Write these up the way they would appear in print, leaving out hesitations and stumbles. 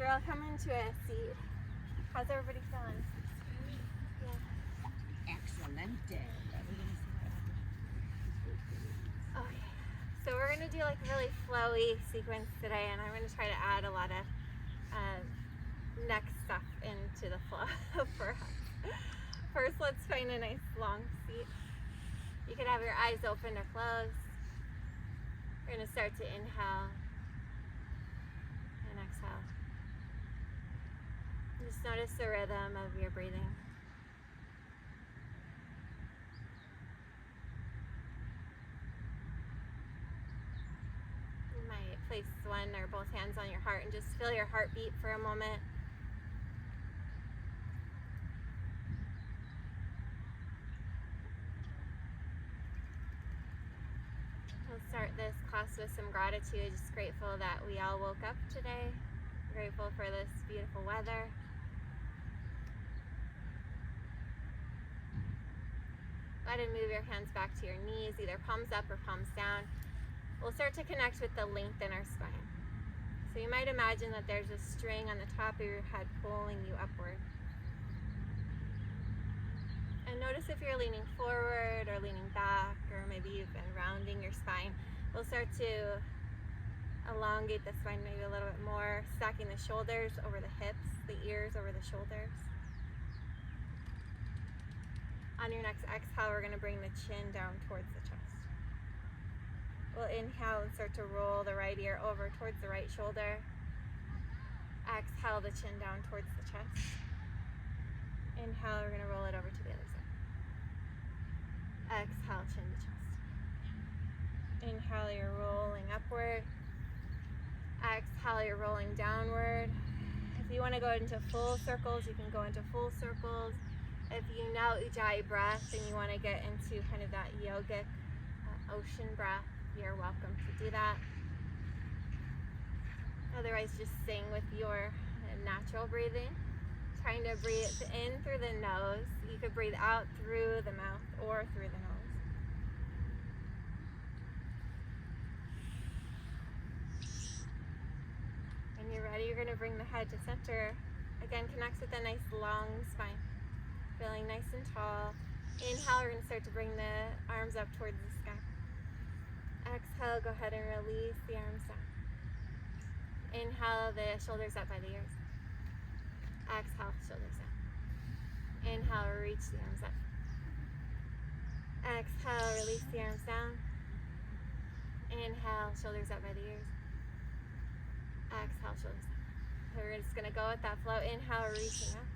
girl, come into a seat. How's everybody feeling? Yeah. Excellent day. Okay, so we're gonna do like a really flowy sequence today, and I'm gonna try to add a lot of neck stuff into the flow for us. First, let's find a nice long seat. You can have your eyes open or closed. We're gonna start to inhale and exhale. Just notice the rhythm of your breathing. You might place one or both hands on your heart and just feel your heartbeat for a moment. We'll start this class with some gratitude. Just grateful that we all woke up today. Grateful for this beautiful weather. Go ahead and move your hands back to your knees, either palms up or palms down. We'll start to connect with the length in our spine. So you might imagine that there's a string on the top of your head pulling you upward. And notice if you're leaning forward or leaning back, or maybe you've been rounding your spine. We'll start to elongate the spine maybe a little bit more, stacking the shoulders over the hips, the ears over the shoulders. On your next exhale, we're going to bring the chin down towards the chest. We'll inhale and start to roll the right ear over towards the right shoulder. Exhale the chin down towards the chest. Inhale, we're going to roll it over to the other side. Exhale, chin to chest. Inhale, you're rolling upward. Exhale, you're rolling downward. If you want to go into full circles, you can go into full circles. If you know Ujjayi breath and you want to get into kind of that yogic ocean breath, you're welcome to do that. Otherwise, just sing with your natural breathing. Trying to breathe in through the nose. You could breathe out through the mouth or through the nose. When you're ready, you're going to bring the head to center. Again, connects with a nice long spine. Feeling nice and tall. Inhale, we're going to start to bring the arms up towards the sky. Exhale, go ahead and release the arms down. Inhale, the shoulders up by the ears. Exhale, shoulders down. Inhale, reach the arms up. Exhale, release the arms down. Inhale, shoulders up by the ears. Exhale, shoulders down. We're just going to go with that flow. Inhale, reaching up.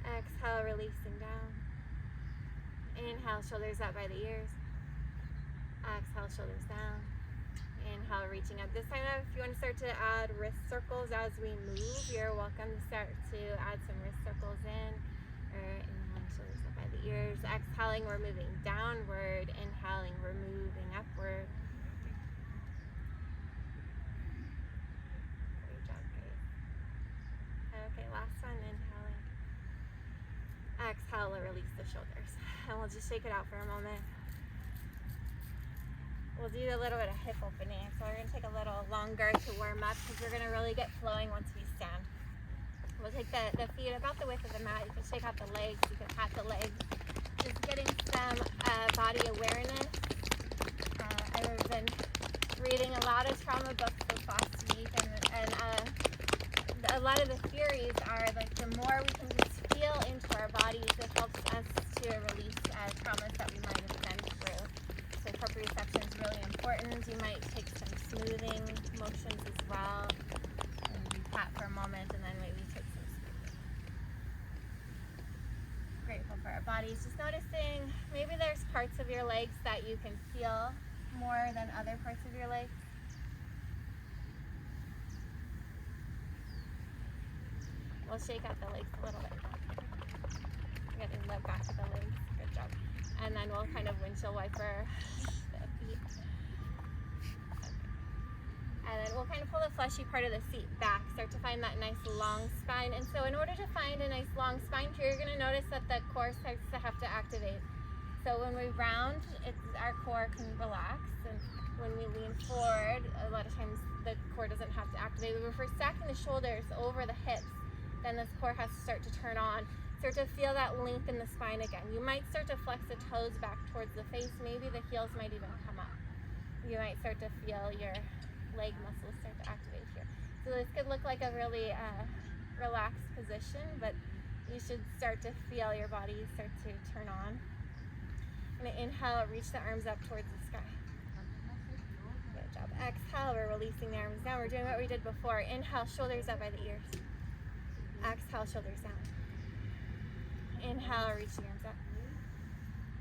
Exhale, releasing down. Inhale, shoulders up by the ears. Exhale, shoulders down. Inhale, reaching up. This time, if you want to start to add wrist circles as we move, you're welcome to start to add some wrist circles in. Or inhaling, shoulders up by the ears. Exhaling, we're moving downward. Inhaling, we're moving upward. Great job, guys. Okay, last one. Inhaling. Exhale, release the shoulders. And we'll just shake it out for a moment. We'll do a little bit of hip opening. So we're going to take a little longer to warm up because we're going to really get flowing once we stand. We'll take the feet about the width of the mat. You can shake out the legs. You can pat the legs. Just getting some body awareness. I've been reading a lot of trauma books this last week, and a lot of the theories are like the more we can just feel into our bodies, it helps us to release traumas that we might have been through. So proprioception is really important. You might take some smoothing motions as well. And pat for a moment and then maybe take some smoothing. Grateful for our bodies. Just noticing maybe there's parts of your legs that you can feel more than other parts of your legs. We'll shake out the legs a little bit. Getting the back of the legs. Good job. And then we'll kind of windshield wiper the feet. Okay. And then we'll kind of pull the fleshy part of the seat back. Start to find that nice long spine. And so in order to find a nice long spine here, you're going to notice that the core starts to have to activate. So when we round, our core can relax. And when we lean forward, a lot of times the core doesn't have to activate. activate. But if we're stacking the shoulders over the hips, then this core has to start to turn on. Start to feel that length in the spine again. You might start to flex the toes back towards the face. Maybe the heels might even come up. You might start to feel your leg muscles start to activate here. So this could look like a really relaxed position, but you should start to feel your body start to turn on. And inhale, reach the arms up towards the sky. Good job. Exhale, we're releasing the arms down. We're doing what we did before. Inhale, shoulders up by the ears. Exhale, shoulders down. Inhale, reach the arms up.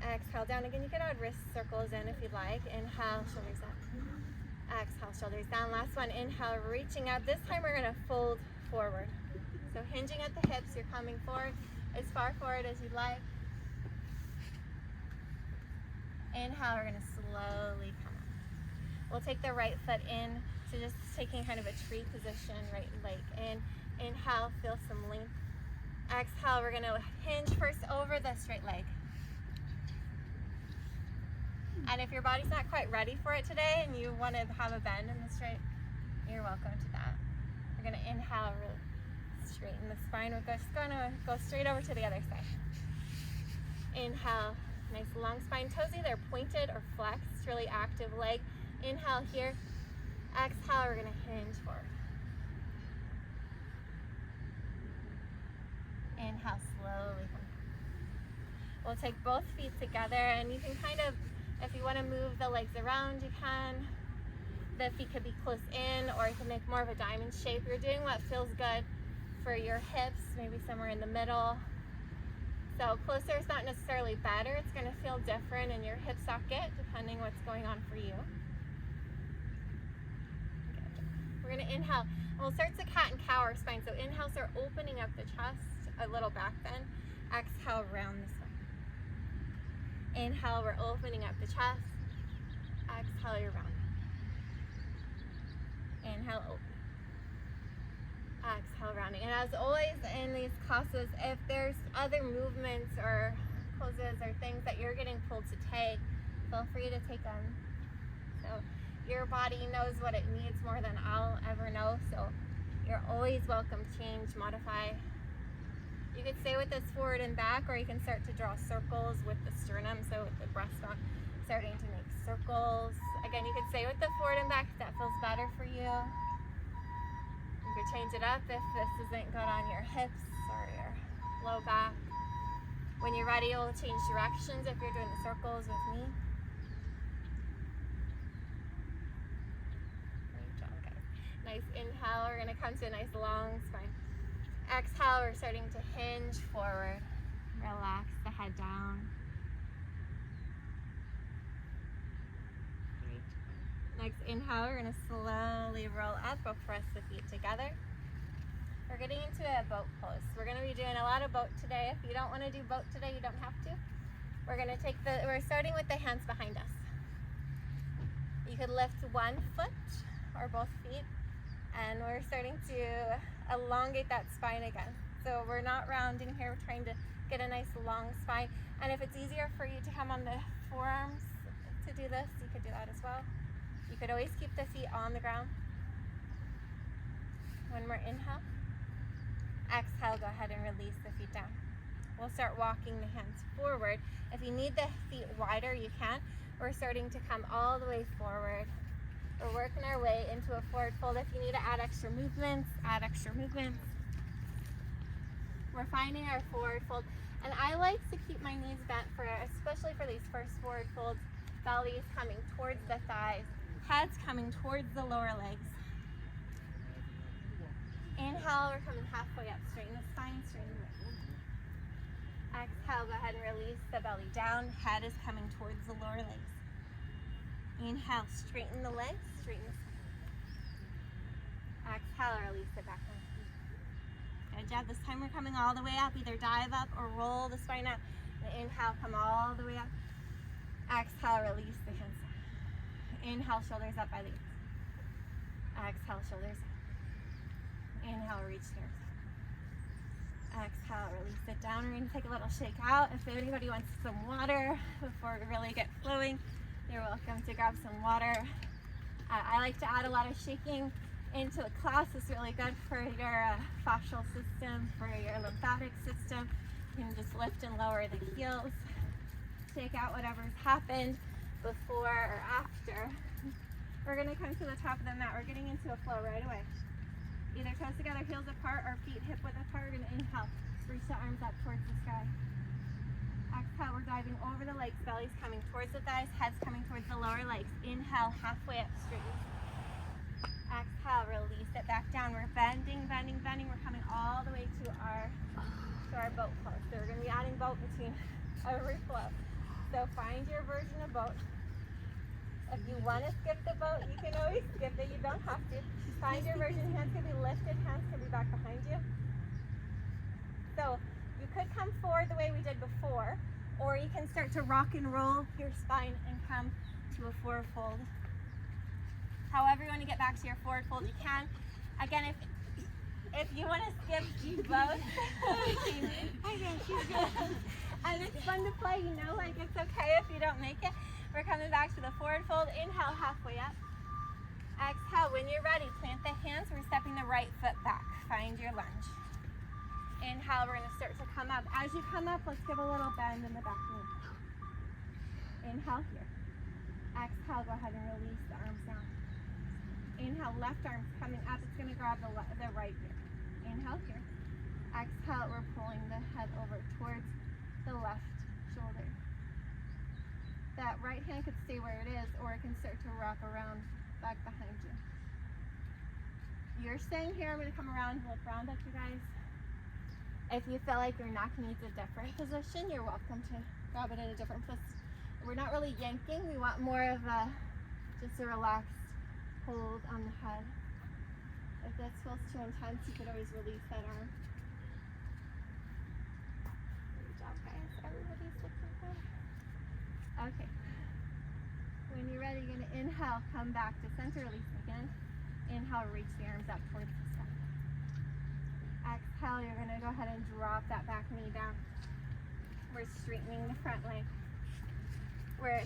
Exhale, down again. You can add wrist circles in if you'd like. Inhale, shoulders up. Exhale, shoulders down. Last one. Inhale, reaching out. This time we're going to fold forward. So hinging at the hips, you're coming forward as far forward as you'd like. Inhale, we're going to slowly come up. We'll take the right foot in, so just taking kind of a tree position, right leg in. Inhale, feel some length. Exhale, we're going to hinge first over the straight leg. And if your body's not quite ready for it today and you want to have a bend in the straight, you're welcome to that. We're going to inhale, really straighten the spine. We're just going to go straight over to the other side. Inhale, nice long spine. Toes either pointed or flexed, really active leg. Inhale here. Exhale, we're going to hinge forward. Inhale, slowly come down. We'll take both feet together, and you can kind of, if you want to move the legs around, you can. The feet could be close in, or you can make more of a diamond shape. You're doing what feels good for your hips, maybe somewhere in the middle. So closer is not necessarily better. It's going to feel different in your hip socket, depending what's going on for you. We're going to inhale. And we'll start to cat and cow our spine. So inhale, start opening up the chest, a little back bend. Exhale, round the spine. Inhale, we're opening up the chest. Exhale, you're rounding. Inhale, open. Exhale, rounding. And as always in these classes, if there's other movements or poses or things that you're getting pulled to take, feel free to take them. So your body knows what it needs more than I'll ever know. So you're always welcome to change, modify. You could stay with this forward and back, or you can start to draw circles with the sternum. So with the breastbone, starting to make circles. Again, you could stay with the forward and back if that feels better for you. You could change it up if this isn't good on your hips or your low back. When you're ready, we'll change directions if you're doing the circles with me. Great job, guys. Nice inhale, we're gonna come to a nice long spine. Exhale, we're starting to hinge forward. Relax the head down. Next inhale, we're going to slowly roll up. We'll press the feet together. We're getting into a boat pose. We're going to be doing a lot of boat today. If you don't want to do boat today, you don't have to. We're starting with the hands behind us. You could lift one foot or both feet, and we're starting to elongate that spine again. So we're not rounding here. We're trying to get a nice long spine. And if it's easier for you to come on the forearms to do this, you could do that as well. You could always keep the feet on the ground. One more inhale. Exhale, go ahead and release the feet down. We'll start walking the hands forward. If you need the feet wider, you can. We're starting to come all the way forward. We're working our way into a forward fold. If you need to add extra movements, add extra movements. We're finding our forward fold. And I like to keep my knees bent, especially for these first forward folds. Belly is coming towards the thighs. Head's coming towards the lower legs. Inhale, we're coming halfway up. Straighten the spine, straighten the legs. Exhale, go ahead and release the belly down. Head is coming towards the lower legs. Inhale, straighten the legs, straighten the spine. Exhale, release it back down. Good job. This time we're coming all the way up. Either dive up or roll the spine up. And inhale, come all the way up. Exhale, release the hands. Inhale, shoulders up by the ears. Exhale, shoulders up. Inhale, reach the arms. Exhale, release it down. We're going to take a little shake out. If anybody wants some water before we really get flowing, you're welcome to grab some water. I like to add a lot of shaking into a class. It's really good for your fascial system, for your lymphatic system. You can just lift and lower the heels, take out whatever's happened before or after. We're gonna come to the top of the mat. We're getting into a flow right away. Either toes together, heels apart, or feet hip width apart. We're gonna inhale, reach the arms up towards the sky. Exhale, we're diving over the legs, belly's coming towards the thighs, head's coming towards the lower legs. Inhale, halfway up, straight. Exhale, release it back down. We're bending, bending, bending. We're coming all the way to our boat pose. So we're gonna be adding boat between every flow. So find your version of boat. If you want to skip the boat, you can always skip it. You don't have to. Find your version. Hands can be lifted. Hands can be back behind you. So you could come forward the way we did before, or you can start to rock and roll your spine and come to a forward fold. However you want to get back to your forward fold, you can. Again, if you want to skip both, I know she's good. And it's fun to play, you know, like it's okay if you don't make it. We're coming back to the forward fold. Inhale, halfway up. Exhale, when you're ready, plant the hands. We're stepping the right foot back. Find your lunge. Inhale, we're gonna start to come up. As you come up, let's give a little bend in the back knee. Inhale here. Exhale, go ahead and release the arms down. Inhale, left arm's coming up. It's gonna grab the right ear. Inhale here. Exhale, we're pulling the head over towards the left shoulder. That right hand could stay where it is, or it can start to wrap around back behind you. You're staying here. I'm going to come around, look around at you guys. If you feel like your neck needs a different position, you're welcome to grab it in a different place. We're not really yanking. We want more of just a relaxed hold on the head. If this feels too intense, you could always release that arm. Good job, guys. Everybody's looking good. Okay. When you're ready, you're going to inhale, come back to center, release again. Inhale, reach the arms up towards the sky. Exhale, you're going to go ahead and drop that back knee down. We're straightening the front leg. Where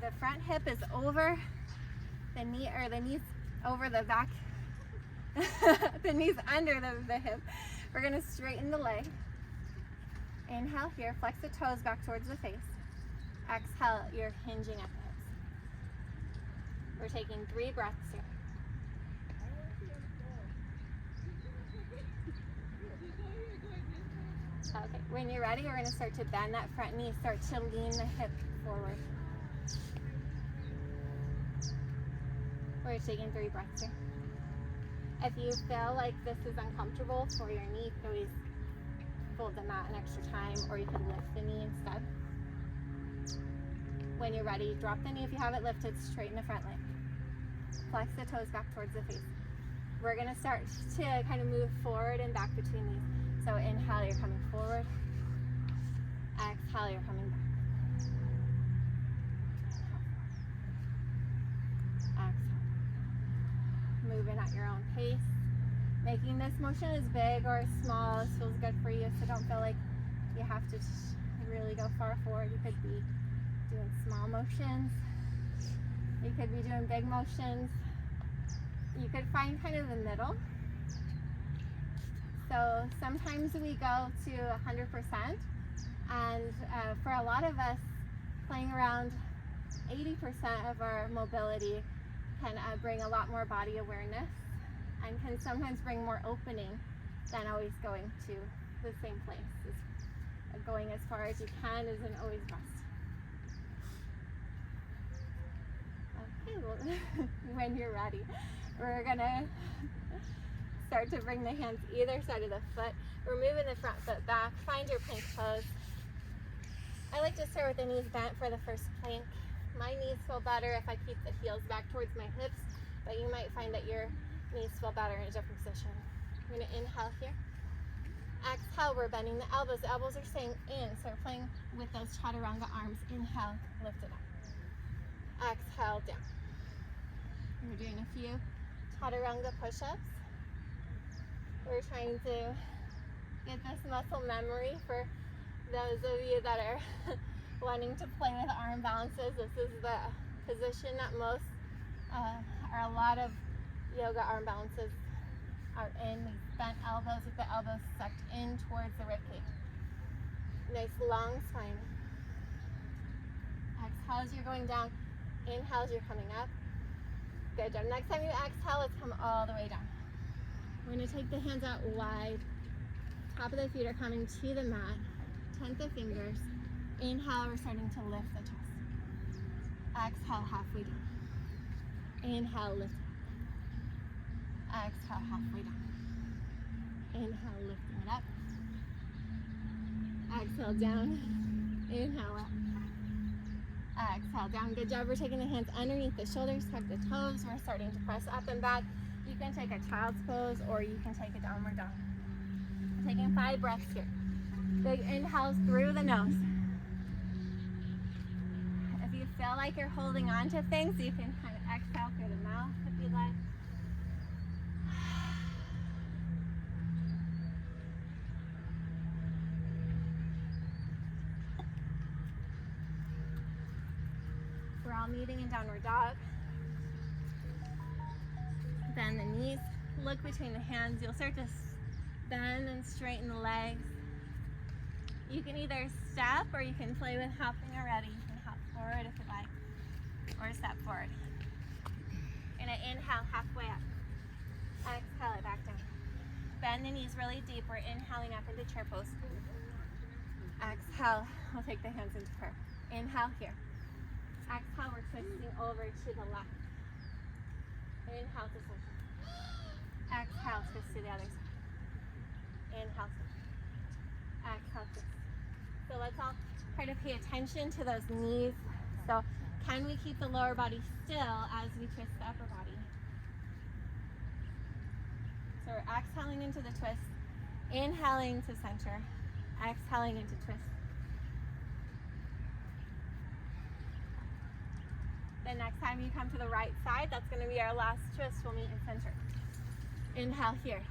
the front hip is over the knee, or the knees over the back. The knees under the hip. We're going to straighten the leg. Inhale here, flex the toes back towards the face. Exhale, you're hinging at the hips. We're taking 3 breaths here. Okay, when you're ready, we're going to start to bend that front knee, start to lean the hip forward. We're taking 3 breaths here. If you feel like this is uncomfortable for your knee, you can always fold the mat an extra time, or you can lift the knee instead. When you're ready, drop the knee. If you have it lifted, straighten the front leg. Flex the toes back towards the face. We're going to start to kind of move forward and back between these. So inhale, you're coming forward. Exhale, you're coming back. Exhale. Moving at your own pace. Making this motion as big or as small as feels good for you, so don't feel like you have to really go far forward. You could be doing small motions. You could be doing big motions. You could find kind of the middle. So sometimes we go to 100%, and for a lot of us, playing around 80% of our mobility can bring a lot more body awareness, and can sometimes bring more opening than always going to the same place. Going as far as you can isn't always best. Okay, well, when you're ready, we're gonna start to bring the hands either side of the foot. We're moving the front foot back. Find your plank pose. I like to start with the knees bent for the first plank. My knees feel better if I keep the heels back towards my hips, but you might find that your knees feel better in a different position. I'm going to inhale here. Exhale, we're bending the elbows. The elbows are staying in, so we're playing with those chaturanga arms. Inhale, lift it up. Exhale, down. We're doing a few chaturanga push-ups. We're trying to get this muscle memory for those of you that are wanting to play with arm balances. This is the position that most, or a lot of yoga arm balances are in these bent elbows with the elbows sucked in towards the ribcage. Nice long spine. Exhale as you're going down. Inhale as you're coming up. Good job. Next time you exhale, let's come all the way down. We're going to take the hands out wide. Top of the feet are coming to the mat. Tent the fingers. Inhale, we're starting to lift the chest. Exhale, halfway down. Inhale, lift it up. Exhale, halfway down. Inhale, lifting it up. Exhale, down. Inhale, up. Exhale, down. Good job. We're taking the hands underneath the shoulders, tuck the toes. We're starting to press up and back. You can take a child's pose or you can take a downward dog. Taking 5 breaths here. Big inhales through the nose. If you feel like you're holding on to things, you can kind of exhale through the mouth if you like. We're all meeting in downward dog. Bend the knees, look between the hands. You'll start to bend and straighten the legs. You can either step or you can play with hopping already. You can hop forward if you like, or step forward. Gonna inhale halfway up. Exhale it back down. Bend the knees really deep. We're inhaling up into chair pose. Exhale, we'll take the hands into prayer. Inhale here. Exhale, we're twisting over to the left. Inhale to switch. Exhale, twist to the other side. Inhale, twist. Exhale, twist. So let's all try to pay attention to those knees. So can we keep the lower body still as we twist the upper body? So we're exhaling into the twist, inhaling to center, exhaling into twist. The next time you come to the right side, that's going to be our last twist. We'll meet in center. Inhale here.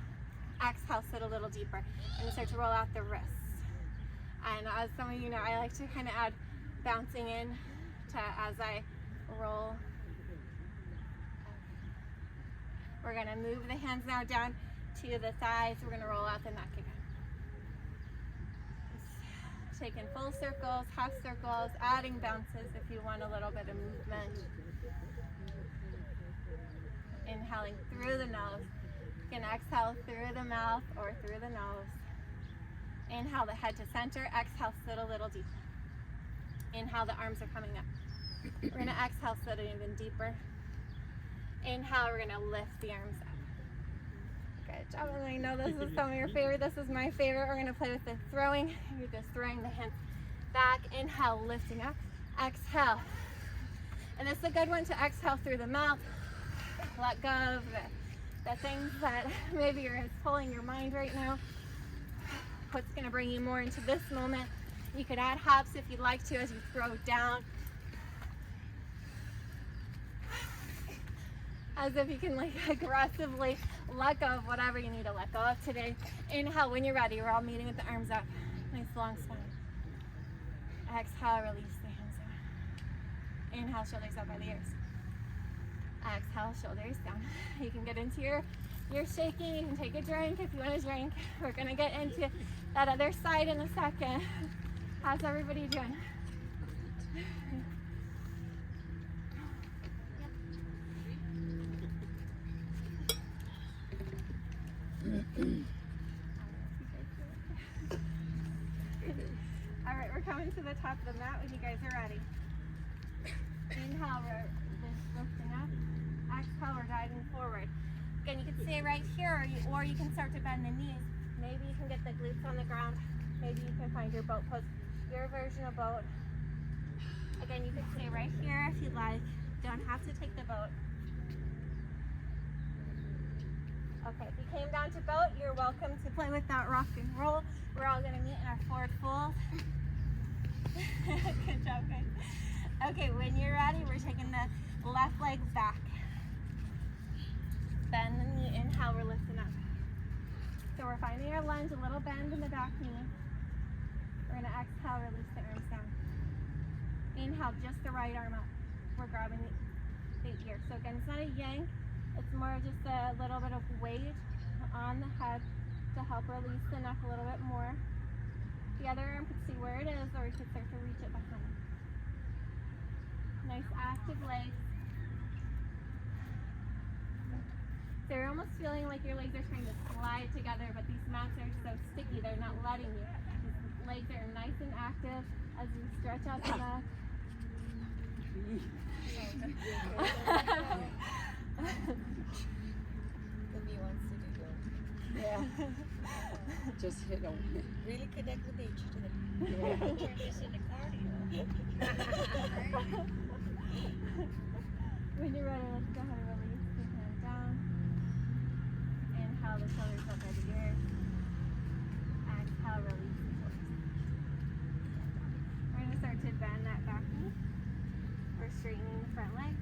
Exhale, sit a little deeper. And start to roll out the wrists. And as some of you know, I like to kind of add bouncing in to as I roll. We're going to move the hands now down to the thighs. We're going to roll out the neck again. Taking full circles, half circles, adding bounces if you want a little bit of movement. Inhaling through the nose. You can exhale through the mouth or through the nose. Inhale the head to center. Exhale, sit a little deeper. Inhale, the arms are coming up. We're going to exhale, sit even deeper. Inhale, we're going to lift the arms up. Good job. And I know this is some of your favorite. This is my favorite. We're going to play with the throwing. You're just throwing the hands back. Inhale, lifting up. Exhale. And this is a good one to exhale through the mouth. Let go of the things that maybe are pulling your mind right now. What's going to bring you more into this moment. You could add hops if you'd like to as you throw down. As if you can like aggressively let go of whatever you need to let go of today. Inhale when you're ready. We're all meeting with the arms up. Nice long spine. Exhale, release the hands down. Inhale, shoulders up by the ears. Exhale, shoulders down. You can get into your shaking. You can take a drink if you want to drink. We're going to get into that other side in a second. How's everybody doing? All right, we're coming to the top of the mat when you guys are ready. Inhale, we're lifting up. Exhale, we're guiding forward. Again, you can stay right here, or you can start to bend the knees. Maybe you can get the glutes on the ground. Maybe you can find your boat pose, your version of boat. Again, you can stay right here if you'd like. Don't have to take the boat. Okay, if you came down to boat, you're welcome to play with that rock and roll. We're all going to meet in our forward fold. Good job, guys. Okay, when you're ready, we're taking the left leg back. Bend the knee. Inhale, we're lifting up. So we're finding our lunge, a little bend in the back knee. We're going to exhale, release the arms down. Inhale, just the right arm up. We're grabbing the ear. So again, it's not a yank. It's more of just a little bit of weight on the head to help release the neck a little bit more. The other arm could see where it is, or you could start to reach it behind. Nice active legs. So you're almost feeling like your legs are trying to slide together, but these mats are so sticky, they're not letting you. These legs are nice and active as you stretch out the neck. Wants to do yoga. Yeah. Just hit on it. Really connect with nature today. Yeah. Turn this into cardio. When you're ready, let's go ahead and release the hand down. Inhale the shoulders up by the ears. Exhale, release the shoulders. We're going to start to bend that back knee. We're straightening the front leg.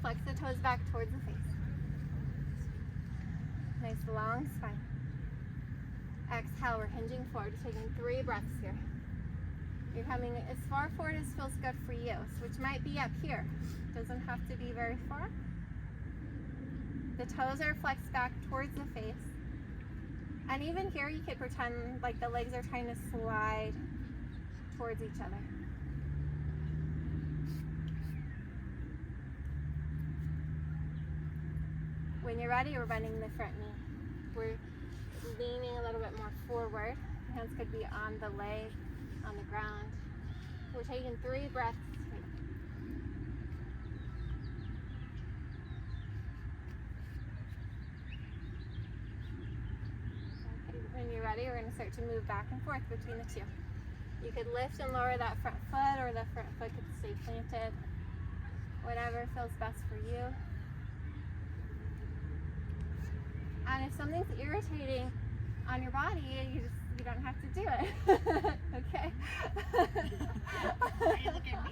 Flex the toes back towards the face. Nice long spine. Exhale, we're hinging forward, taking 3 breaths here. You're coming as far forward as feels good for you, which might be up here. Doesn't have to be very far. The toes are flexed back towards the face. And even here you could pretend like the legs are trying to slide towards each other. When you're ready, we're bending the front knee. We're leaning a little bit more forward. Hands could be on the leg, on the ground. We're taking 3 breaths. Okay, when you're ready, we're going to start to move back and forth between the two. You could lift and lower that front foot, or the front foot could stay planted. Whatever feels best for you. And if something's irritating on your body, you don't have to do it. Okay? You look at me.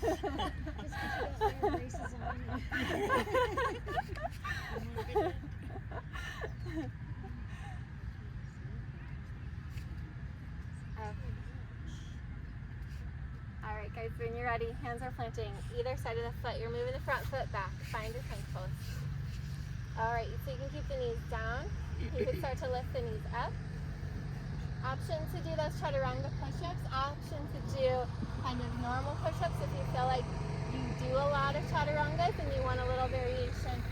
Just because you don't wear braces on you. All right, guys, when you're ready, hands are planting either side of the foot. You're moving the front foot back. Find your plank pose. All right, so you can keep the knees down. You can start to lift the knees up. Option to do those chaturanga push-ups. Option to do kind of normal push-ups if you feel like you do a lot of chaturangas and you want a little variation.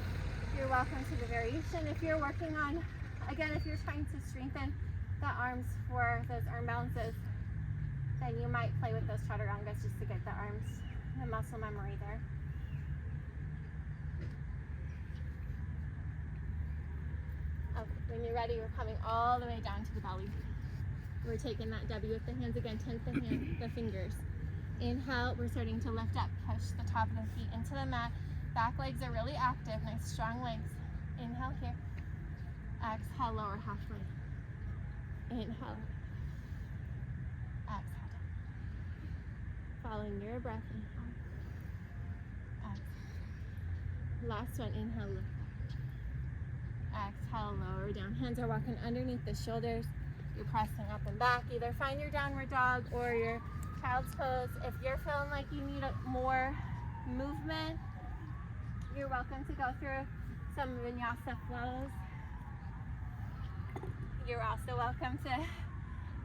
You're welcome to the variation. If you're working on, again, if you're trying to strengthen the arms for those arm balances, then you might play with those chaturangas just to get the arms, the muscle memory there. Okay, when you're ready, we're coming all the way down to the belly. We're taking that W with the hands again, tense the fingers. Inhale, we're starting to lift up, push the top of the feet into the mat. Back legs are really active, nice strong legs. Inhale here. Exhale, lower half leg. Inhale. Exhale. Following your breath, inhale. Exhale. Last one, inhale, lift up. Exhale, lower down. Hands are walking underneath the shoulders. You're pressing up and back. Either find your downward dog or your child's pose. If you're feeling like you need more movement, you're welcome to go through some vinyasa flows. You're also welcome to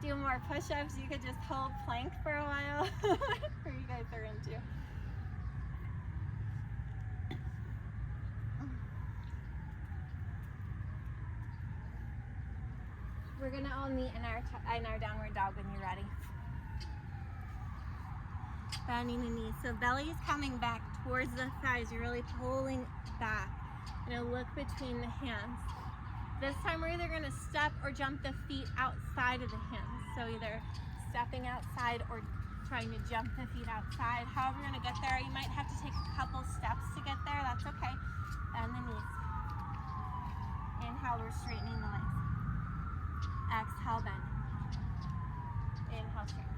do more push-ups. You could just hold plank for a while. Whatever you guys are into. We're gonna all meet in our downward dog when you're ready. Bending the knees. So belly is coming back towards the thighs. You're really pulling back. Gonna look between the hands. This time we're either gonna step or jump the feet outside of the hands. So either stepping outside or trying to jump the feet outside. However you're gonna get there, you might have to take a couple steps to get there. That's okay. Bend the knees. Inhale, we're straightening the legs. Exhale, bend. Inhale, straighten.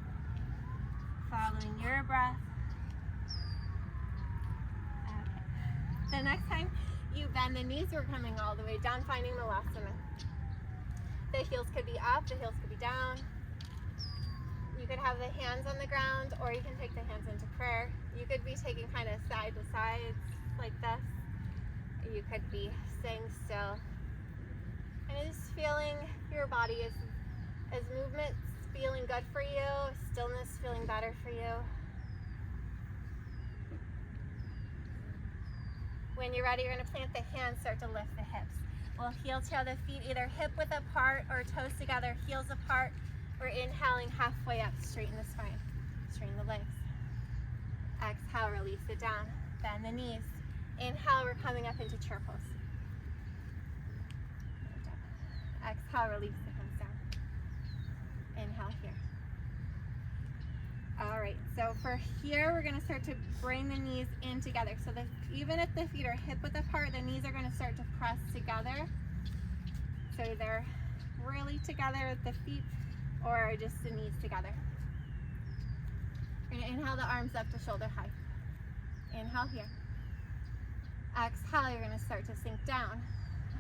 Following your breath. Okay. The next time you bend the knees, we're coming all the way down, finding Malasana. The heels could be up, the heels could be down. You could have the hands on the ground, or you can take the hands into prayer. You could be taking kind of side to sides like this. You could be staying still. And just feeling your body is movements feeling good for you, stillness feeling better for you. When you're ready, you're going to plant the hands, start to lift the hips. We'll heel tail the feet, either hip width apart or toes together, heels apart. We're inhaling halfway up, straighten the spine, straighten the legs. Exhale, release it down, bend the knees. Inhale, we're coming up into chair pose. Exhale, release the hands down. Inhale here. All right, so for here, we're gonna start to bring the knees in together. So that even if the feet are hip width apart, the knees are gonna start to press together. So they're really together with the feet or just the knees together. You're gonna inhale the arms up to shoulder height. Inhale here. Exhale, you're gonna start to sink down.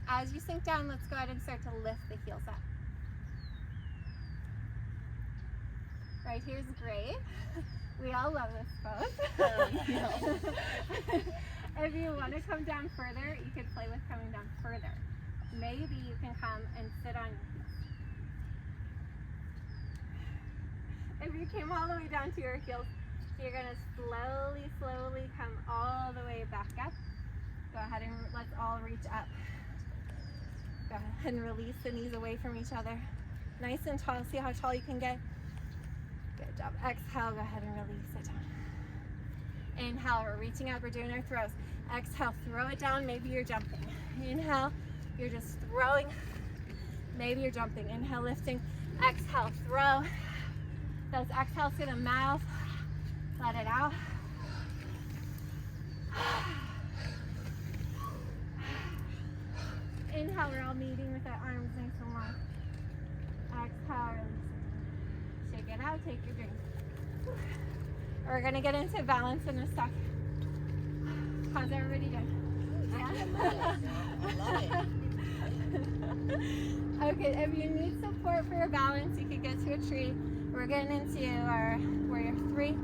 As you sink down, let's go ahead and start to lift the heels up. Right here's great. We all love this pose. If you want to come down further, you could play with coming down further. Maybe you can come and sit on your heels. If you came all the way down to your heels, you're going to slowly come all the way back up. Go ahead and let's all reach up. Go ahead and release the knees away from each other. Nice and tall. See how tall you can get? Good job. Exhale, go ahead and release it down. Inhale, we're reaching up, we're doing our throws. Exhale, throw it down, maybe you're jumping. Inhale, you're just throwing. Maybe you're jumping. Inhale, lifting. Exhale, throw. Those exhales through the mouth. Let it out. Inhale, we're all meeting with our arms nice and long. Exhale, release it. Shake it out, take your drink. We're gonna get into balance in a sec. How's everybody doing? I love it. Okay, if you need support for your balance, you could get to a tree. We're getting into our warrior 3.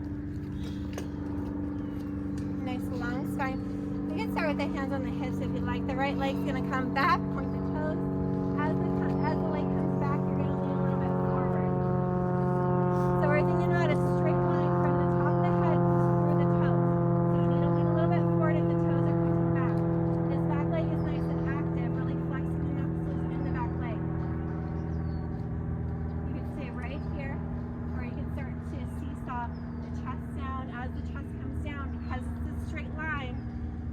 Nice long spine. You can start with the hands on the hips if you like. The right leg's gonna come back, point the toes. As the leg comes back, you're gonna lean a little bit forward. So we're thinking about a straight line from the top of the head through the toes. So you need to lean a little bit forward if the toes are pointing back. This back leg is nice and active, really flexing the muscles in the back leg. You can stay right here, or you can start to seesaw the chest down. As the chest comes down, because it's a straight line,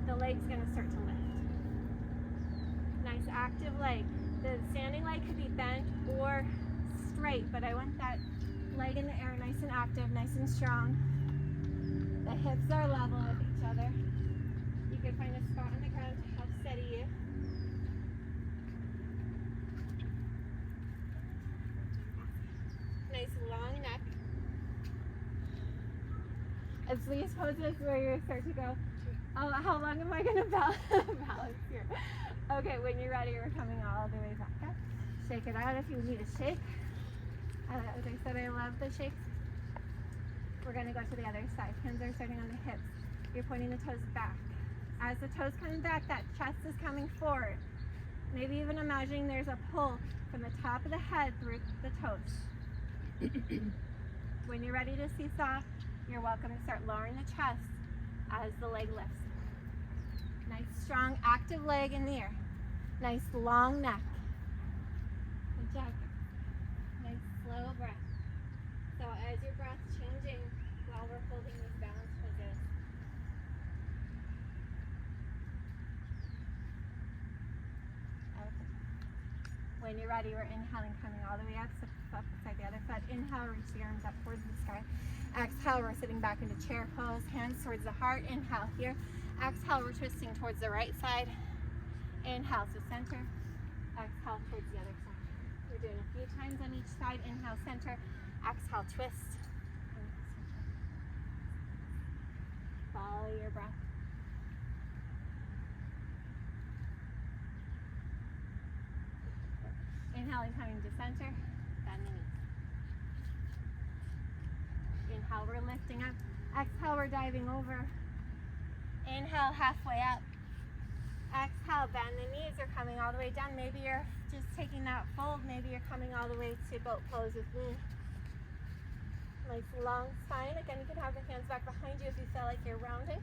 the leg's gonna start to lift. Nice active leg. The standing leg could be bent or straight, but I want that leg in the air, nice and active, nice and strong. The hips are level with each other. You can find a spot on the ground to help steady you. Nice long neck. It's these poses where you start to go, oh, how long am I going to balance here? Okay, when you're ready, we're coming all the way back up. Shake it out if you need a shake. As I said, I love the shakes. We're going to go to the other side. Hands are starting on the hips. You're pointing the toes back. As the toes come back, that chest is coming forward. Maybe even imagining there's a pull from the top of the head through the toes. When you're ready to seesaw, you're welcome to start lowering the chest as the leg lifts. Nice, strong, active leg in the air. Nice, long neck. Good job. Nice, slow breath. So as your breath's changing while we're holding these balance poses. Okay. When you're ready, we're inhaling, coming all the way up, so up beside the other foot. Inhale, reach the arms up towards the sky. Exhale, we're sitting back into chair pose, hands towards the heart. Inhale here. Exhale, we're twisting towards the right side. Inhale to center. Exhale towards the other side. We're doing a few times on each side. Inhale, center. Exhale, twist. Follow your breath. Inhaling, coming to center. Bend the knees. Inhale, we're lifting up. Exhale, we're diving over. Inhale, halfway up. Exhale, bend the knees. You're coming all the way down. Maybe you're just taking that fold. Maybe you're coming all the way to boat pose with me. Nice long spine. Again, you can have the hands back behind you if you feel like you're rounding.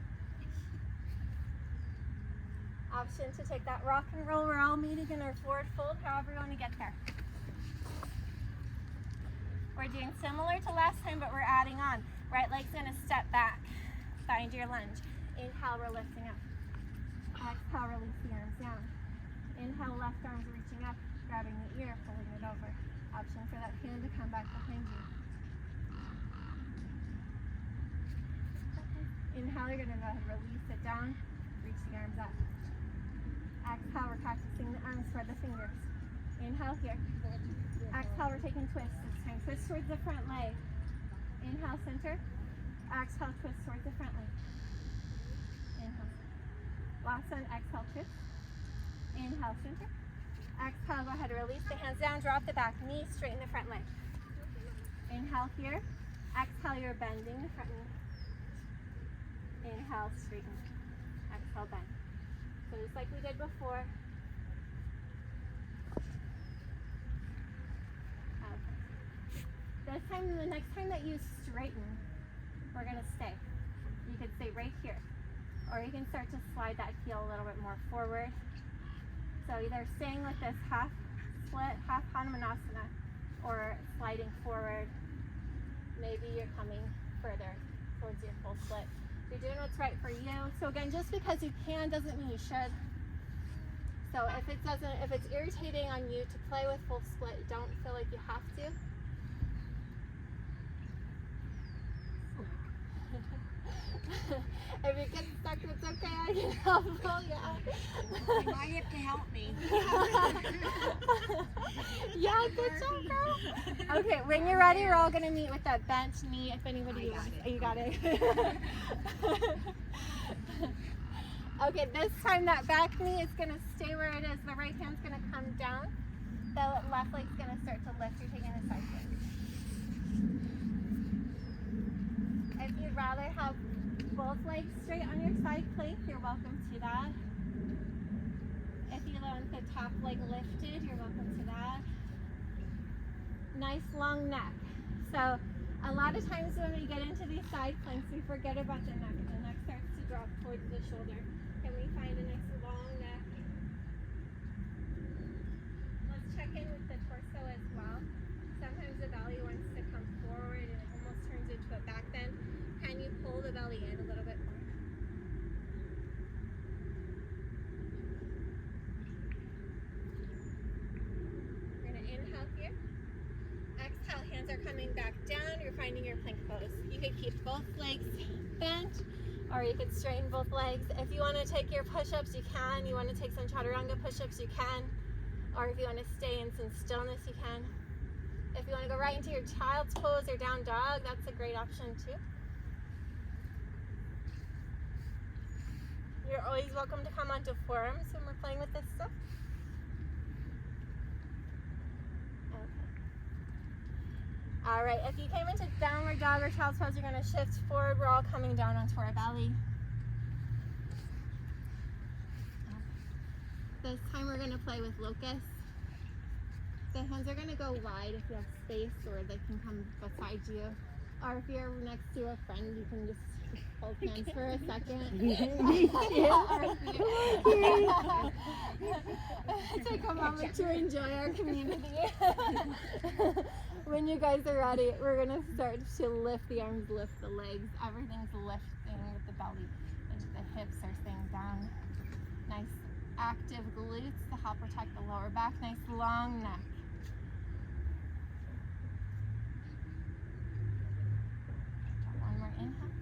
Option to take that rock and roll. We're all meeting in our forward fold, however you want to get there. We're doing similar to last time, but we're adding on. Right leg's going to step back. Find your lunge. Inhale, we're lifting up. Exhale, release the arms down. Inhale, left arm's reaching up, grabbing the ear, pulling it over. Option for that hand to come back behind you. Inhale, you're going to go ahead and release it down. Reach the arms up. Exhale, we're practicing the arms for the fingers. Inhale here. Exhale, we're taking twists this time. Twist towards the front leg. Inhale, center. Exhale, twist towards the front leg. Inhale. Last one, exhale, twist. Inhale, center. Exhale, go ahead, release the hands down, drop the back knee, straighten the front leg. Inhale here. Exhale, you're bending the front knee. Inhale, straighten. Exhale, bend. So just like we did before. Okay. This time, the next time that you straighten, we're going to stay. You could stay right here. Or you can start to slide that heel a little bit more forward. So either staying with this half split, half Hanumanasana, or sliding forward. Maybe you're coming further towards your full split. You're doing what's right for you. So again, just because you can doesn't mean you should. So if it's irritating on you to play with full split, don't feel like you have to. If you get stuck, it's okay. I can help pull you out. You might have to help me. Yeah, good job, girl. Okay, when you're ready, we're all gonna meet with that bent knee. If anybody, you got it. Okay, this time that back knee is gonna stay where it is. The right hand's gonna come down. The left leg's gonna start to lift. You're taking a side plank. If you'd rather have both legs straight on your side plank, you're welcome to that. If you want the top leg lifted, you're welcome to that. Nice long neck. So a lot of times when we get into these side planks, we forget about the neck. The neck starts to drop towards the shoulder. Can we find a nice long neck? Let's check in with the torso as well. Sometimes the belly wants to come forward and it almost turns into a back bend. Can you pull the belly in a little bit more? We're going to inhale here. Exhale, hands are coming back down. You're finding your plank pose. You could keep both legs bent, or you could straighten both legs. If you want to take your push-ups, you can. You want to take some chaturanga push-ups, you can. Or if you want to stay in some stillness, you can. If you want to go right into your child's pose or down dog, that's a great option too. You're always welcome to come onto forums when we're playing with this stuff. Okay. All right, if you came into downward dog or child's pose, you're going to shift forward. We're all coming down onto our belly. This time we're going to play with locusts. The hands are going to go wide if you have space, or they can come beside you. Or if you're next to a friend, you can just hold hands for a second. Take a moment to enjoy our community. When you guys are ready, we're going to start to lift the arms, lift the legs. Everything's lifting with the belly, and the hips are staying down. Nice active glutes to help protect the lower back. Nice long neck. One more inhale.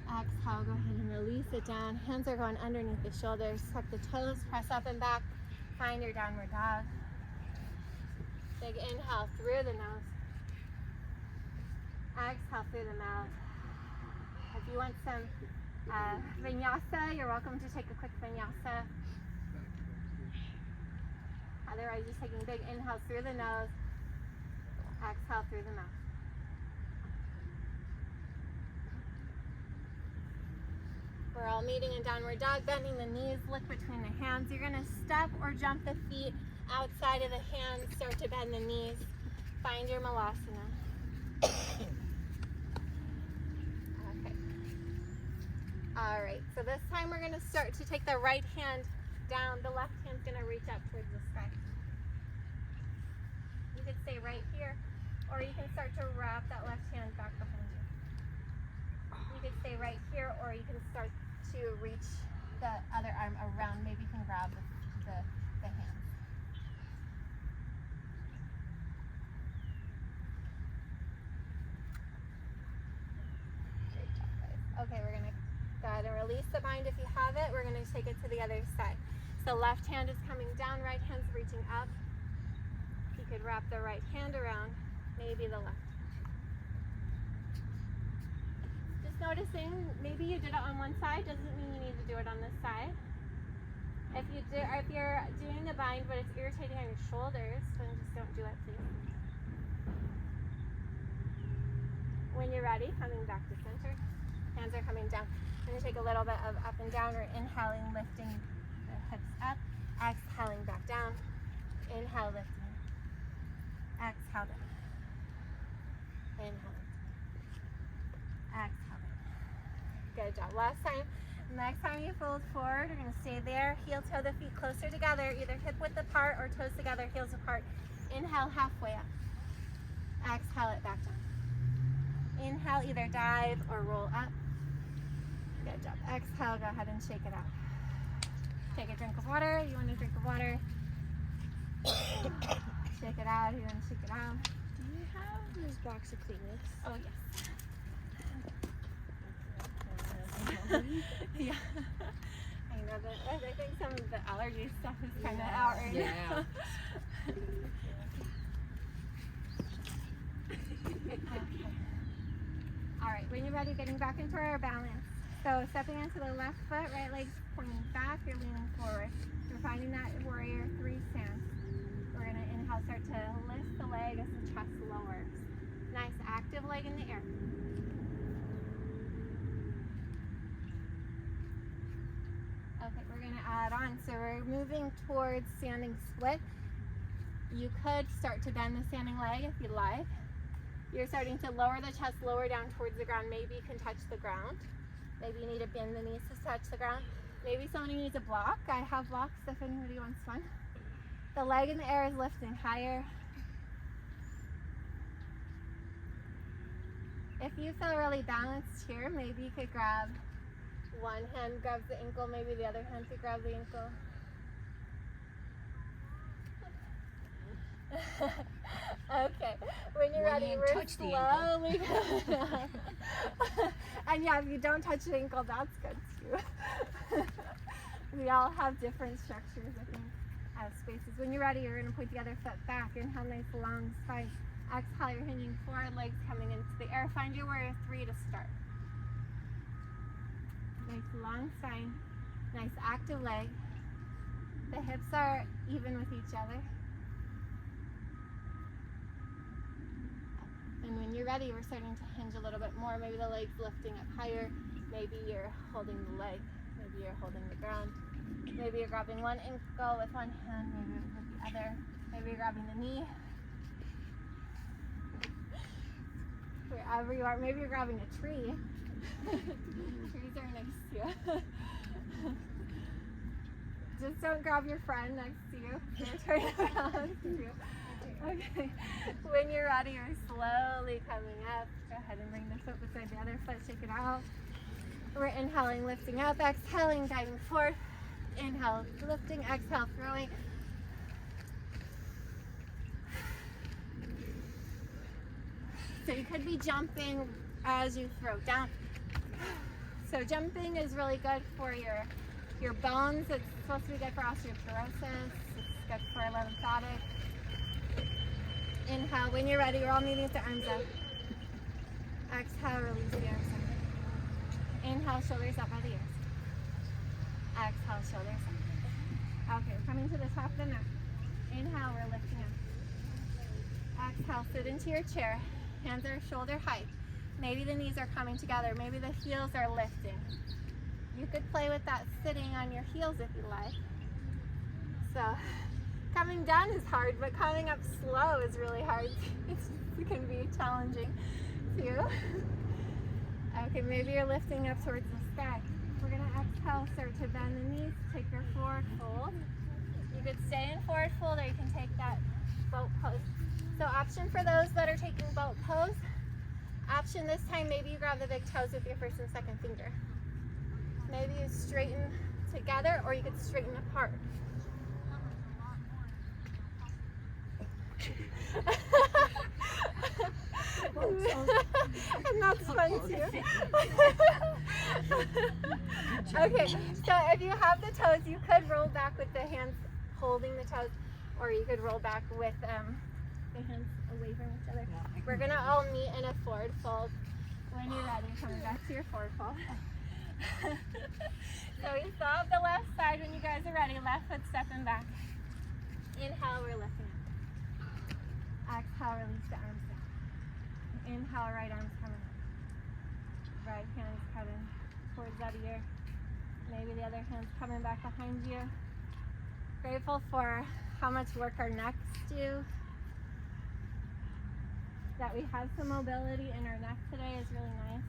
Exhale, go ahead and release it down. Hands are going underneath the shoulders. Tuck the toes, press up and back. Find your downward dog. Big inhale through the nose. Exhale through the mouth. If you want some vinyasa, you're welcome to take a quick vinyasa. Otherwise, just taking big inhales through the nose. Exhale through the mouth. We're all meeting in downward dog, bending the knees, look between the hands. You're gonna step or jump the feet outside of the hands, start to bend the knees. Find your malasana. Okay. All right, so this time we're gonna start to take the right hand down. The left hand's gonna reach up towards the sky. You could stay right here, or you can start to wrap that left hand back behind you. You could stay right here, or you can start to reach the other arm around. Maybe you can grab the hands. Great job, guys. Okay, we're gonna go ahead and release the bind if you have it. We're gonna take it to the other side. So left hand is coming down, right hand's reaching up. You could wrap the right hand around, maybe the left. Just noticing, maybe you did it on one side, doesn't mean you need to do it on this side. If you're doing the bind but it's irritating on your shoulders, then just don't do it, please. When you're ready, coming back to center. Hands are coming down. I'm gonna take a little bit of up and down. We're inhaling, lifting the hips up, exhaling back down. Inhale, lifting. Exhale down. Inhale. Exhale down. Good job. Last time. Next time you fold forward, you're going to stay there. Heel toe the feet closer together, either hip width apart or toes together, heels apart. Inhale, halfway up. Exhale it back down. Inhale, either dive or roll up. Good job. Exhale, go ahead and shake it out. Take a drink of water. You want a drink of water? Shake it out. You want to shake it out? Do you have this box of Kleenex? Oh, yes. Yeah. I know that. I think some of the allergy stuff is kind of out right now. Okay. All right, when you're ready, getting back into our balance. So stepping into the left foot, right leg's pointing back, you're leaning forward. You're finding that warrior 3 stance. We're gonna inhale, start to lift the leg as the chest lowers. Nice active leg in the air. Okay, we're gonna add on. So we're moving towards standing split. You could start to bend the standing leg if you like. You're starting to lower the chest, lower down towards the ground. Maybe you can touch the ground. Maybe you need to bend the knees to touch the ground. Maybe somebody needs a block. I have blocks if anybody wants one. The leg in the air is lifting higher. If you feel really balanced here, maybe you could grab one hand, grabs the ankle, maybe the other hand could grab the ankle. Okay, when you're ready, we're slowly coming up. And yeah, if you don't touch the ankle, that's good too. We all have different structures, I think, spaces. When you're ready, you're going to point the other foot back. Inhale, nice long spine. Exhale, you're hinging forward, legs coming into the air. Find your warrior 3 to start. Nice long spine, nice active leg. The hips are even with each other. And when you're ready, we're starting to hinge a little bit more. Maybe the leg's lifting up higher. Maybe you're holding the leg. Maybe you're holding the ground. Maybe you're grabbing one ankle with one hand, maybe with the other. Maybe you're grabbing the knee. Wherever you are, maybe you're grabbing a tree. Trees are next to you. Just don't grab your friend next to you. They're turning around to you. Okay. When you're ready, you're slowly coming up. Go ahead and bring the foot beside the other foot. Shake it out. We're inhaling, lifting up, exhaling, diving forward. Inhale, lifting, exhale, throwing. So you could be jumping as you throw down. So jumping is really good for your bones. It's supposed to be good for osteoporosis. It's good for lymphatic. Inhale, when you're ready, we're all meeting with the arms up. Exhale, release the arms up. Inhale, shoulders up by the ears. Exhale, shoulders up. Okay, we're coming to the top of the mat. Inhale, we're lifting up. Exhale, sit into your chair. Hands are shoulder height. Maybe the knees are coming together. Maybe the heels are lifting. You could play with that sitting on your heels if you like. So coming down is hard, but coming up slow is really hard. It can be challenging too. Okay, maybe you're lifting up towards the sky. We're gonna exhale, start to bend the knees, take your forward fold. You could stay in forward fold or you can take that boat pose. So option for those that are taking boat pose, option this time, maybe you grab the big toes with your first and second finger. Maybe you straighten together or you could straighten apart. And that's fun too. Okay, so if you have the toes, you could roll back with the hands holding the toes, or you could roll back with the hands away from each other. We're gonna all meet in a forward fold. When you're ready, coming back to your forward fold. So we stop the left side when you guys are ready. Left foot stepping back. Inhale, we're lifting up. Exhale, release the arms down. Inhale, right arm's coming up. Right hand's coming towards that ear. Maybe the other hand's coming back behind you. Grateful for how much work our necks do. That we have some mobility in our neck today is really nice.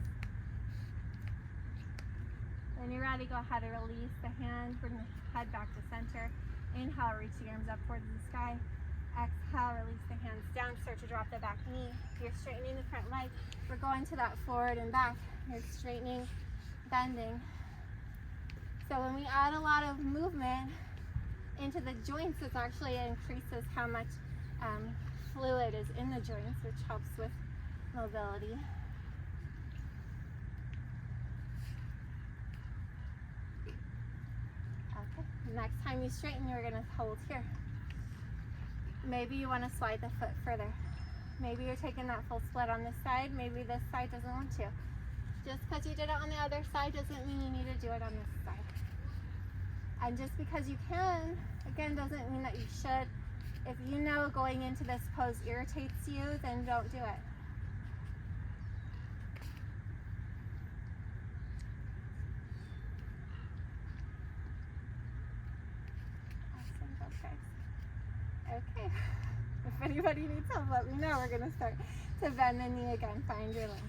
When you're ready, go ahead and release the hands. Bring the head back to center. Inhale, reach the arms up towards the sky. Exhale, release the hands down. Start to drop the back knee. You're straightening the front leg. We're going to that forward and back. You're straightening, bending. So when we add a lot of movement into the joints, it actually increases how much fluid is in the joints, which helps with mobility. Okay, next time you straighten, you're going to hold here. Maybe you want to slide the foot further. Maybe you're taking that full split on this side. Maybe this side doesn't want to. Just because you did it on the other side doesn't mean you need to do it on this side. And just because you can, again, doesn't mean that you should. If you know going into this pose irritates you, then don't do it. Awesome, okay. Okay. If anybody needs help, let me know. We're going to start to bend the knee again. Find your lunge.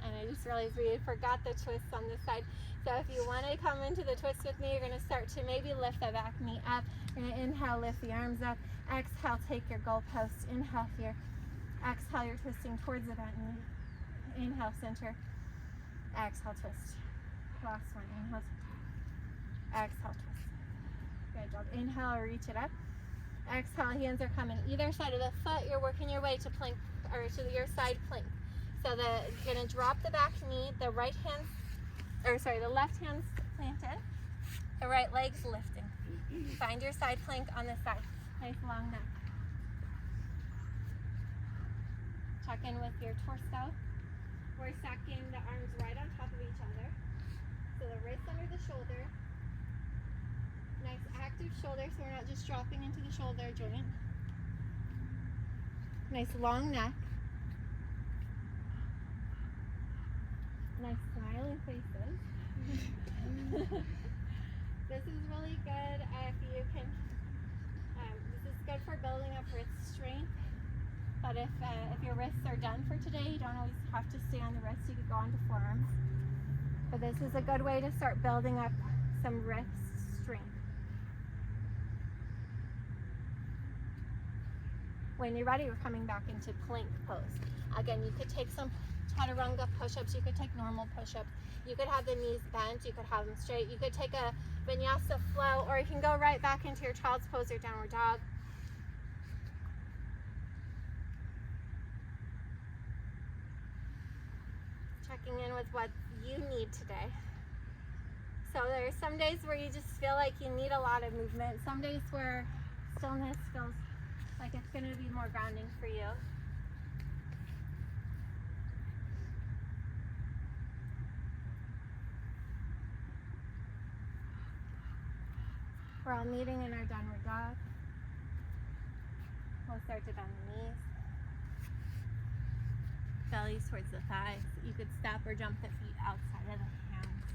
And I just realized we forgot the twist on this side. So if you want to come into the twist with me, you're going to start to maybe lift the back knee up. You're going to inhale, lift the arms up. Exhale, take your goalpost. Inhale here. Exhale, you're twisting towards the bent knee. Inhale, center. Exhale, twist. Last one. Inhale, center. Exhale, twist. Good job. Inhale, reach it up. Exhale, hands are coming either side of the foot. You're working your way to plank, or to your side plank. So you're gonna drop the back knee, the left hand's planted, the right leg's lifting. Find your side plank on this side. Nice long neck. Check in with your torso. We're stacking the arms right on top of each other. So the wrist under the shoulder. Nice active shoulder, so we're not just dropping into the shoulder joint. Nice long neck. Nice smiling faces. This is really good if you can, this is good for building up wrist strength. But if your wrists are done for today, you don't always have to stay on the wrists, you could go on to forearms. But this is a good way to start building up some wrist strength. When you're ready, we're coming back into plank pose. Again, you could take some chaturanga push-ups, you could take normal push-ups, you could have the knees bent, you could have them straight, you could take a vinyasa flow, or you can go right back into your child's pose or downward dog. Checking in with what you need today. So there's some days where you just feel like you need a lot of movement, some days where stillness feels like it's going to be more grounding for you. We're all meeting in our downward dog. We'll start to bend the knees. bellies towards the thighs. You could step or jump the feet outside of the hands.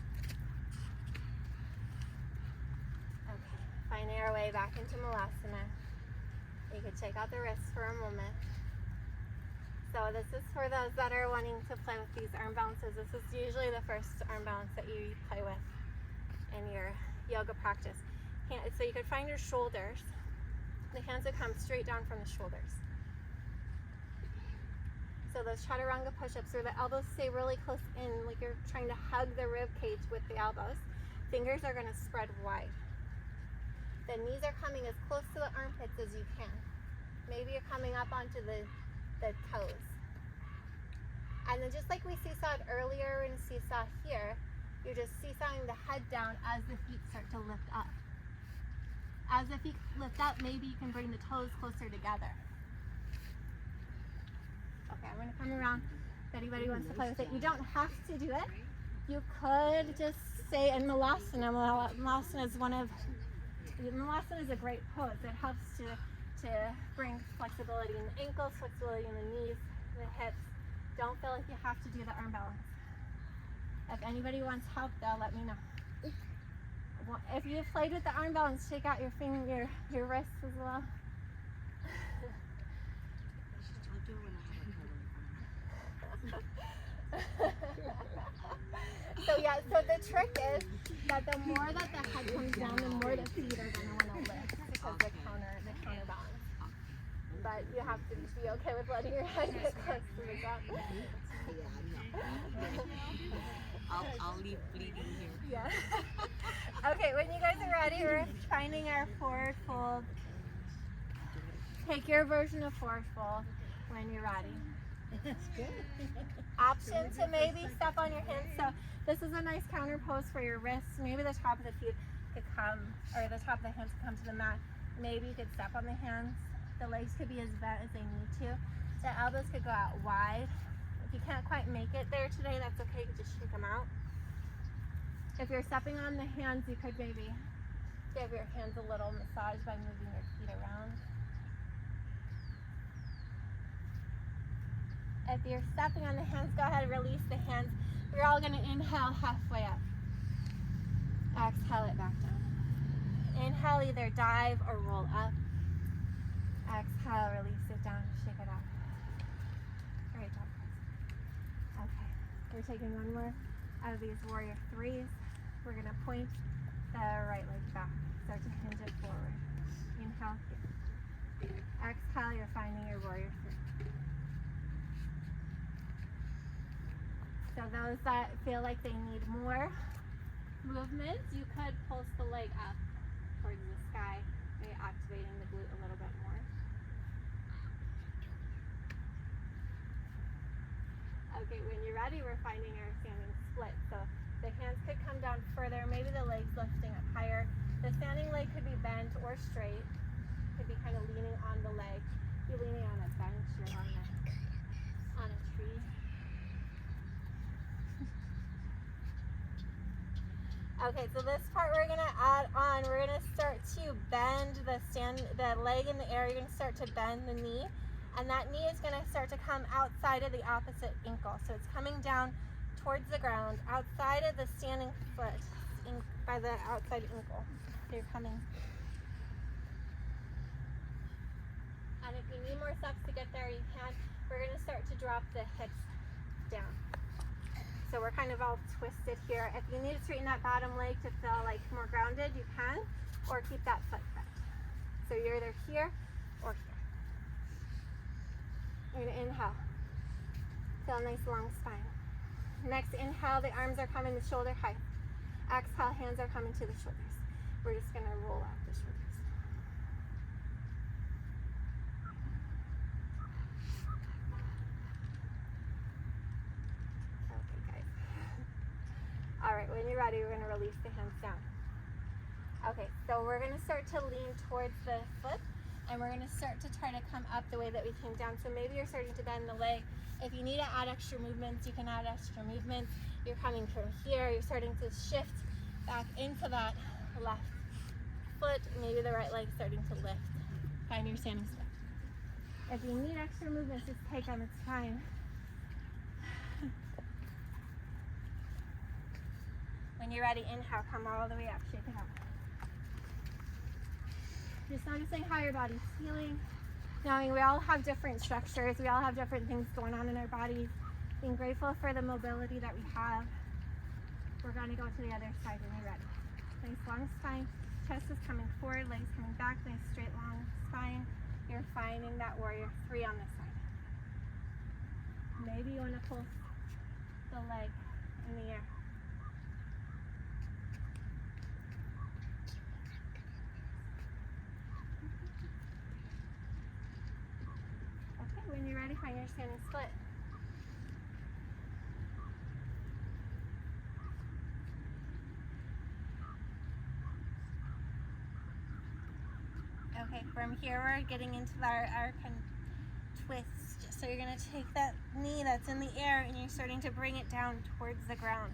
Okay, finding our way back into Malasana. You could check out the wrists for a moment. So this is for those that are wanting to play with these arm balances. This is usually the first arm balance that you play with in your yoga practice. So you could find your shoulders. The hands would come straight down from the shoulders. So those chaturanga push-ups where the elbows stay really close in, like you're trying to hug the rib cage with the elbows. Fingers are going to spread wide. The knees are coming as close to the armpits as you can. Maybe you're coming up onto the toes. And then just like we seesawed earlier and seesaw here, you're just seesawing the head down as the feet start to lift up. As the feet lift up, maybe you can bring the toes closer together. Okay, I'm going to come around if anybody wants to play with it. You don't have to do it. You could just stay in Malasana. Malasana is a great pose. It helps to bring flexibility in the ankles, flexibility in the knees, the hips. Don't feel like you have to do the arm balance. If anybody wants help though, let me know. If you've played with the arm balance, take out your finger, your wrists as well. So the trick is that the more that the head comes down, the more the feet are going to want to lift because the counterbalance. But you have to be okay with letting your head get close to the ground. I'll leave bleeding here. Yeah. Okay, when you guys are ready, we're finding our forward fold. Take your version of forward fold when you're ready. That's good. Option to maybe step on your hands. So this is a nice counter pose for your wrists. Maybe the top of the feet could come, or the top of the hands could come to the mat. Maybe you could step on the hands. The legs could be as bent as they need to. The elbows could go out wide. If you can't quite make it there today, that's okay. You just shake them out. If you're stepping on the hands, you could maybe give your hands a little massage by moving your feet around. If you're stepping on the hands, go ahead and release the hands. We're all going to inhale halfway up. Exhale it back down. Inhale, either dive or roll up. Exhale, release it down, shake it out. Great job. Okay, we're taking one more out of these warrior threes. We're going to point the right leg back. Start to hinge it forward. Inhale here. Exhale, you're finding your warrior three. So those that feel like they need more movement, you could pulse the leg up towards the sky, maybe activating the glute a little bit more. Okay, when you're ready, we're finding our standing split. So the hands could come down further, maybe the legs lifting up higher. The standing leg could be bent or straight. Could be kind of leaning on the leg. If you're leaning on a bench, you're on a tree. Okay, so this part we're gonna add on. We're gonna start to bend the leg in the air. You're gonna start to bend the knee, and that knee is gonna start to come outside of the opposite ankle. So it's coming down towards the ground, outside of the standing foot, by the outside ankle. So you're coming. And if you need more steps to get there, you can. We're gonna start to drop the hips down. So we're kind of all twisted here. If you need to straighten that bottom leg to feel like more grounded, you can, or keep that foot bent. So you're either here or here. You're gonna inhale. Feel a nice long spine. Next inhale, the arms are coming to shoulder height. Exhale, hands are coming to the shoulders. We're just gonna roll out the shoulders. All right, when you're ready, we're gonna release the hands down. Okay, so we're gonna start to lean towards the foot, and we're gonna start to try to come up the way that we came down. So maybe you're starting to bend the leg. If you need to add extra movements, you can add extra movements. You're coming from here, you're starting to shift back into that left foot. Maybe the right leg starting to lift. Find your standing split. If you need extra movements, just take them, it's fine. When you're ready, inhale, come all the way up, shake it out. Just noticing how your body's feeling. Knowing we all have different structures, we all have different things going on in our bodies. Being grateful for the mobility that we have. We're going to go to the other side when you're ready. Nice long spine, chest is coming forward, legs coming back, nice straight long spine. You're finding that warrior 3 on this side. Maybe you want to pull the leg in the air. Okay, when you're ready, find your standing split. Okay, from here we're getting into our kind of twist. So you're going to take that knee that's in the air and you're starting to bring it down towards the ground.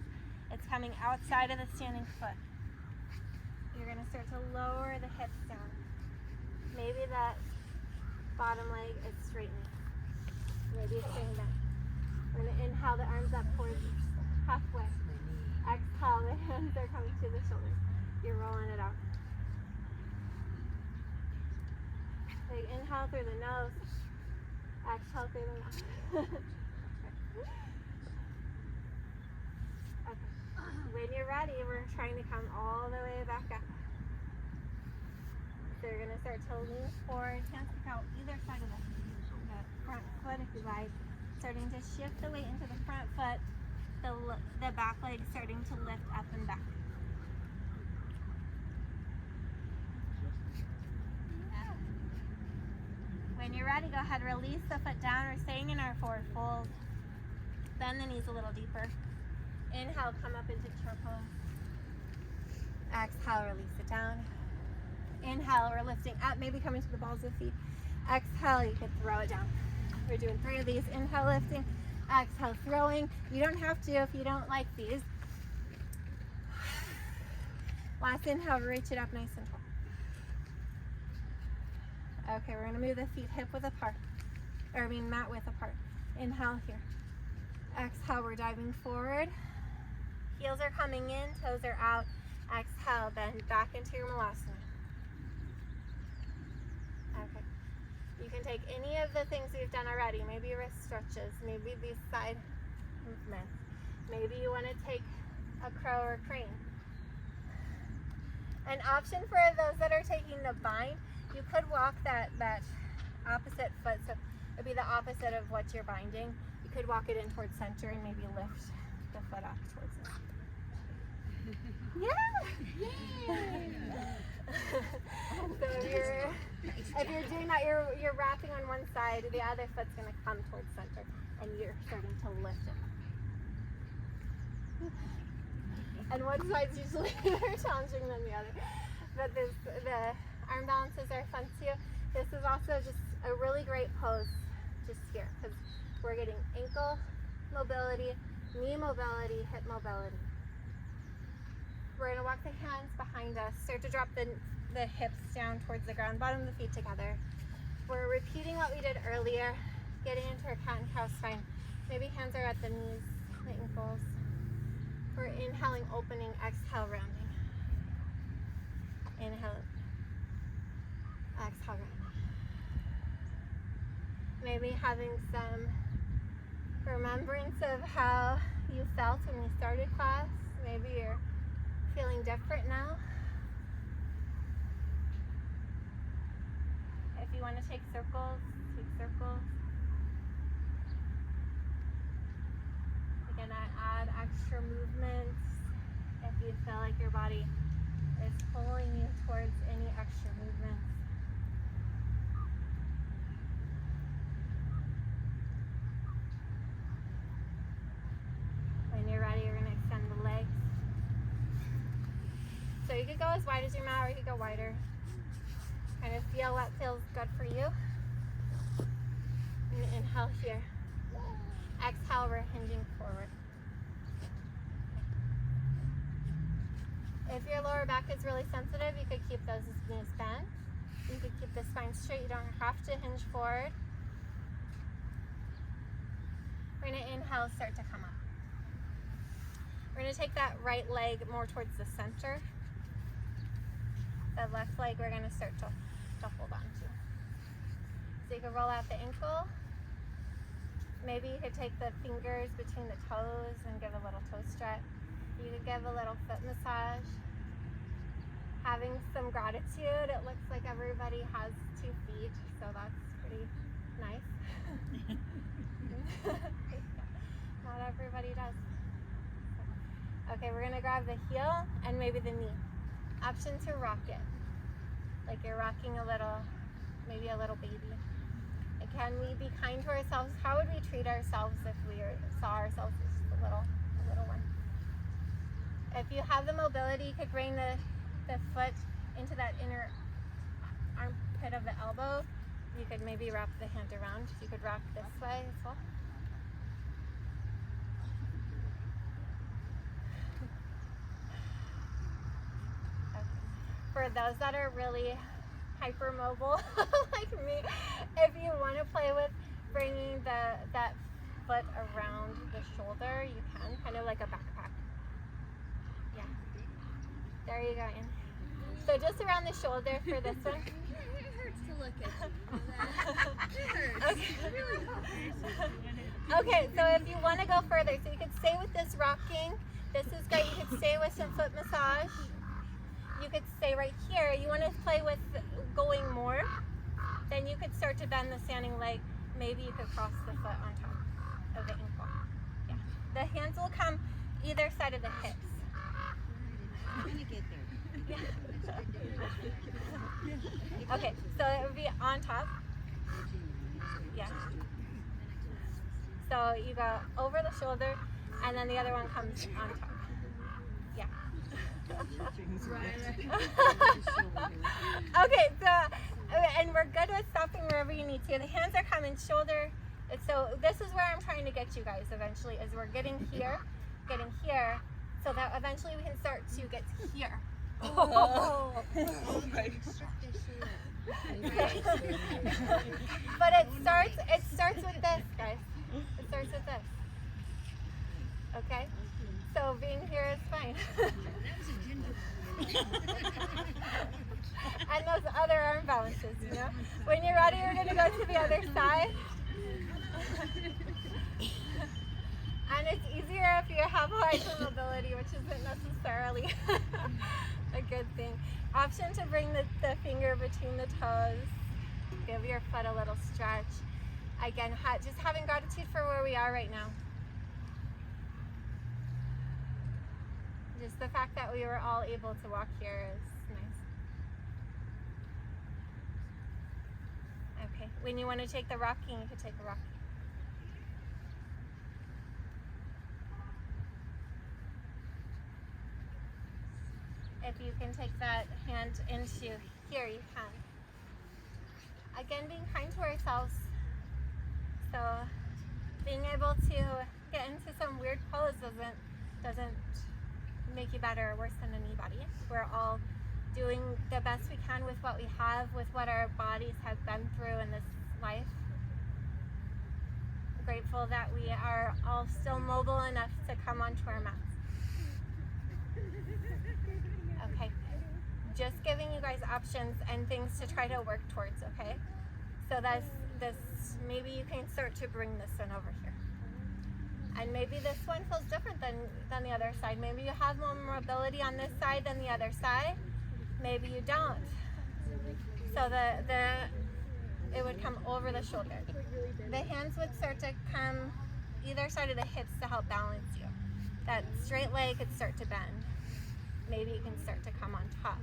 It's coming outside of the standing foot. You're going to start to lower the hips down. Maybe that bottom leg is straightening. Maybe it's staying back. We're going to inhale the arms up towards halfway. Exhale, the hands are coming to the shoulders. You're rolling it out. Big inhale through the nose. Exhale through the mouth. Okay. When you're ready, we're trying to come all the way back up. So you're going to start to lean forward, hands kick out either side of the front foot if you like. Starting to shift the weight into the front foot. The back leg starting to lift up and back. When you're ready, go ahead, release the foot down. We're staying in our forward fold. Bend the knees a little deeper. Inhale, come up into chair pose. Exhale, release it down. Inhale, we're lifting up, maybe coming to the balls of feet. Exhale, you can throw it down. We're doing 3 of these. Inhale, lifting. Exhale, throwing. You don't have to if you don't like these. Last inhale, reach it up nice and tall. Okay, we're going to move the feet hip width apart. Mat width apart. Inhale here. Exhale, we're diving forward. Heels are coming in, toes are out. Exhale, bend back into your Malasana. Okay. You can take any of the things we've done already. Maybe wrist stretches, maybe these side movements. Maybe you want to take a crow or crane. An option for those that are taking the bind, you could walk that opposite foot, so it would be the opposite of what you're binding. You could walk it in towards center and maybe lift the foot up towards it. Yeah! So if you're doing that, you're wrapping on one side, the other foot's going to come towards center, and you're starting to lift it. And one side's usually more challenging than the other. But the arm balances are fun too. This is also just a really great pose just here because we're getting ankle mobility, knee mobility, hip mobility. We're going to walk the hands behind us, start to drop the hips down towards the ground, bottom of the feet together. We're repeating what we did earlier, getting into our cat and cow spine. Maybe hands are at the knees, the ankles. We're inhaling, opening, exhale, rounding. Inhale, exhale, rounding. Maybe having some remembrance of how you felt when you started class. Maybe you're feeling different now. If you want to take circles, take circles. You're gonna add extra movements if you feel like your body is pulling you towards any extra movements. When you're ready, you're gonna extend the legs. So you could go as wide as your mat or you could go wider. Kind of feel what feels good for you. And inhale here. Exhale, we're hinging forward. If your lower back is really sensitive, you could keep those knees bent. You could keep the spine straight. You don't have to hinge forward. We're going to inhale, start to come up. We're gonna take that right leg more towards the center. The left leg we're gonna start to hold on to. So you can roll out the ankle. Maybe you could take the fingers between the toes and give a little toe stretch. You could give a little foot massage. Having some gratitude. It looks like everybody has 2 feet, so that's pretty nice. Not everybody does. Okay, we're gonna grab the heel and maybe the knee. Option to rock it. Like you're rocking maybe a little baby. And can we be kind to ourselves? How would we treat ourselves if we saw ourselves as a little one? If you have the mobility, you could bring the foot into that inner armpit of the elbow. You could maybe wrap the hand around. You could rock this way as well. Okay. For those that are really hypermobile like me, if you want to play with bringing that foot around the shoulder, you can, kind of like a backpack. Yeah. There you go, Ann. So just around the shoulder for this one. It hurts to look at you. It hurts. Okay. It really hurts. Okay, so if you want to go further, so you could stay with this rocking. This is great. You could stay with some foot massage. You could stay right here. You want to play with going more, then you could start to bend the standing leg. Maybe you could cross the foot on top of the ankle. Yeah. The hands will come either side of the hips. I'm gonna get there. Yeah. Okay, so it would be on top. Yeah. So you go over the shoulder, and then the other one comes on top. Yeah. Okay, so, and we're good with stopping wherever you need to. The hands are coming shoulder. So this is where I'm trying to get you guys eventually, is we're getting here, so that eventually we can start to get here. Oh. But it starts with this, guys. It starts with this. Okay? So being here is fine. And those other arm balances, you know? When you're ready, you're gonna go to the other side. And it's easier if you have hypermobility, which isn't necessarily a good thing. Option to bring the finger between the toes. Give your foot a little stretch. Again, just having gratitude for where we are right now. Just the fact that we were all able to walk here is nice. Okay, when you want to take the rocking, you can take a rocking. If you can take that hand into here, you can. Again, being kind to ourselves. So being able to get into some weird pose doesn't make you better or worse than anybody. We're all doing the best we can with what we have, with what our bodies have been through in this life. I'm grateful that we are all still mobile enough to come onto our mats. Okay, just giving you guys options and things to try to work towards, okay? So maybe you can start to bring this one over here. And maybe this one feels different than the other side. Maybe you have more mobility on this side than the other side. Maybe you don't. So it would come over the shoulder. The hands would start to come either side of the hips to help balance you. That straight leg could start to bend. Maybe you can start to come on top.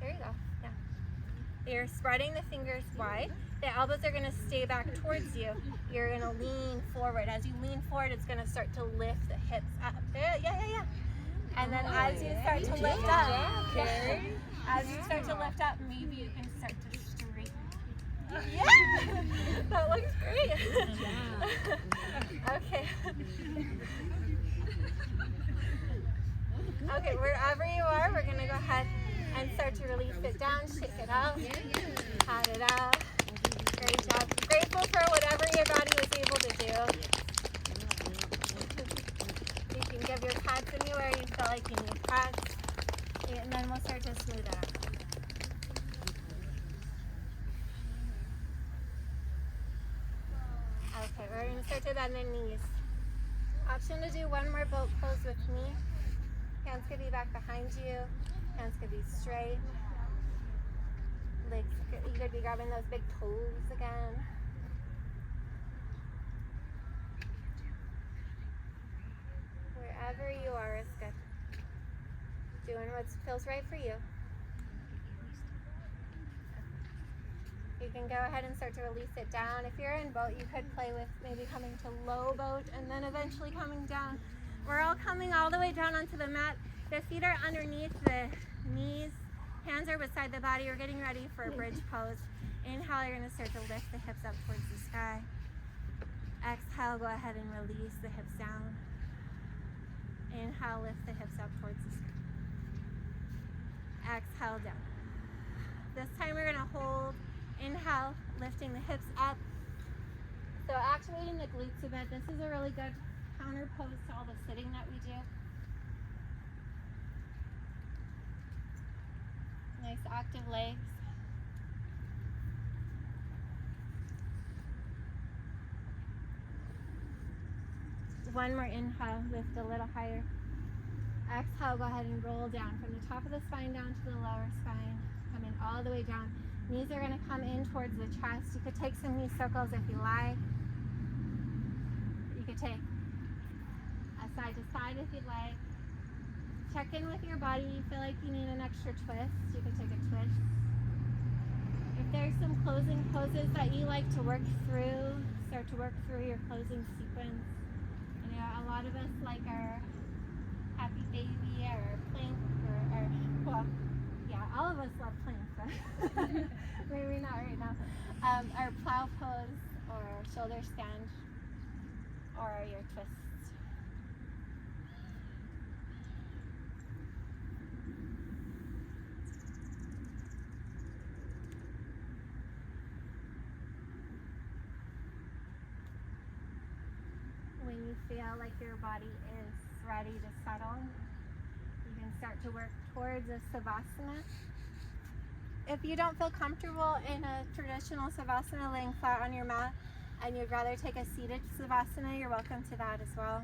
There you go. Yeah. You're spreading the fingers wide. The elbows are going to stay back towards you. You're going to lean forward. As you lean forward, it's going to start to lift the hips up. There, yeah. And then as you start to lift up, maybe you can start to straighten. Yeah, that looks great. Okay. Okay, wherever you are, we're going to go ahead and start to release it down, shake it out, pat it out. Great job. Grateful for whatever your body was able to do. You can give your pads anywhere you feel like you need pads. And then we'll start to smooth it out. Okay, we're going to start to bend the knees. Option to do one more boat pose with me. Hands could be back behind you. Hands could be straight. Legs, you could be grabbing those big toes again. Wherever you are is good. Doing what feels right for you. You can go ahead and start to release it down. If you're in boat, you could play with maybe coming to low boat and then eventually coming down. We're all coming all the way down onto the mat. The feet are underneath the knees. Hands are beside the body. We're getting ready for a bridge pose. Inhale, you're going to start to lift the hips up towards the sky. Exhale, go ahead and release the hips down. Inhale, lift the hips up towards the sky. Exhale, down. This time we're going to hold. Inhale, lifting the hips up. So activating the glutes a bit. This is a really good counter pose to all the sitting that we do. Nice active legs. One more inhale, lift a little higher. Exhale, go ahead and roll down from the top of the spine down to the lower spine. Coming all the way down. Knees are going to come in towards the chest. You could take some knee circles if you like. You could take a side to side if you'd like. Check in with your body. You feel like you need an extra twist, you can take a twist. If there's some closing poses that you like to work through, start to work through your closing sequence. You know, a lot of us like our happy baby or plank or well, yeah, all of us love planks, but maybe not right now. Our plow pose or shoulder stand or your twists. When you feel like your body is ready to settle, you can start to work towards a savasana. If you don't feel comfortable in a traditional savasana laying flat on your mat and you'd rather take a seated savasana, you're welcome to that as well.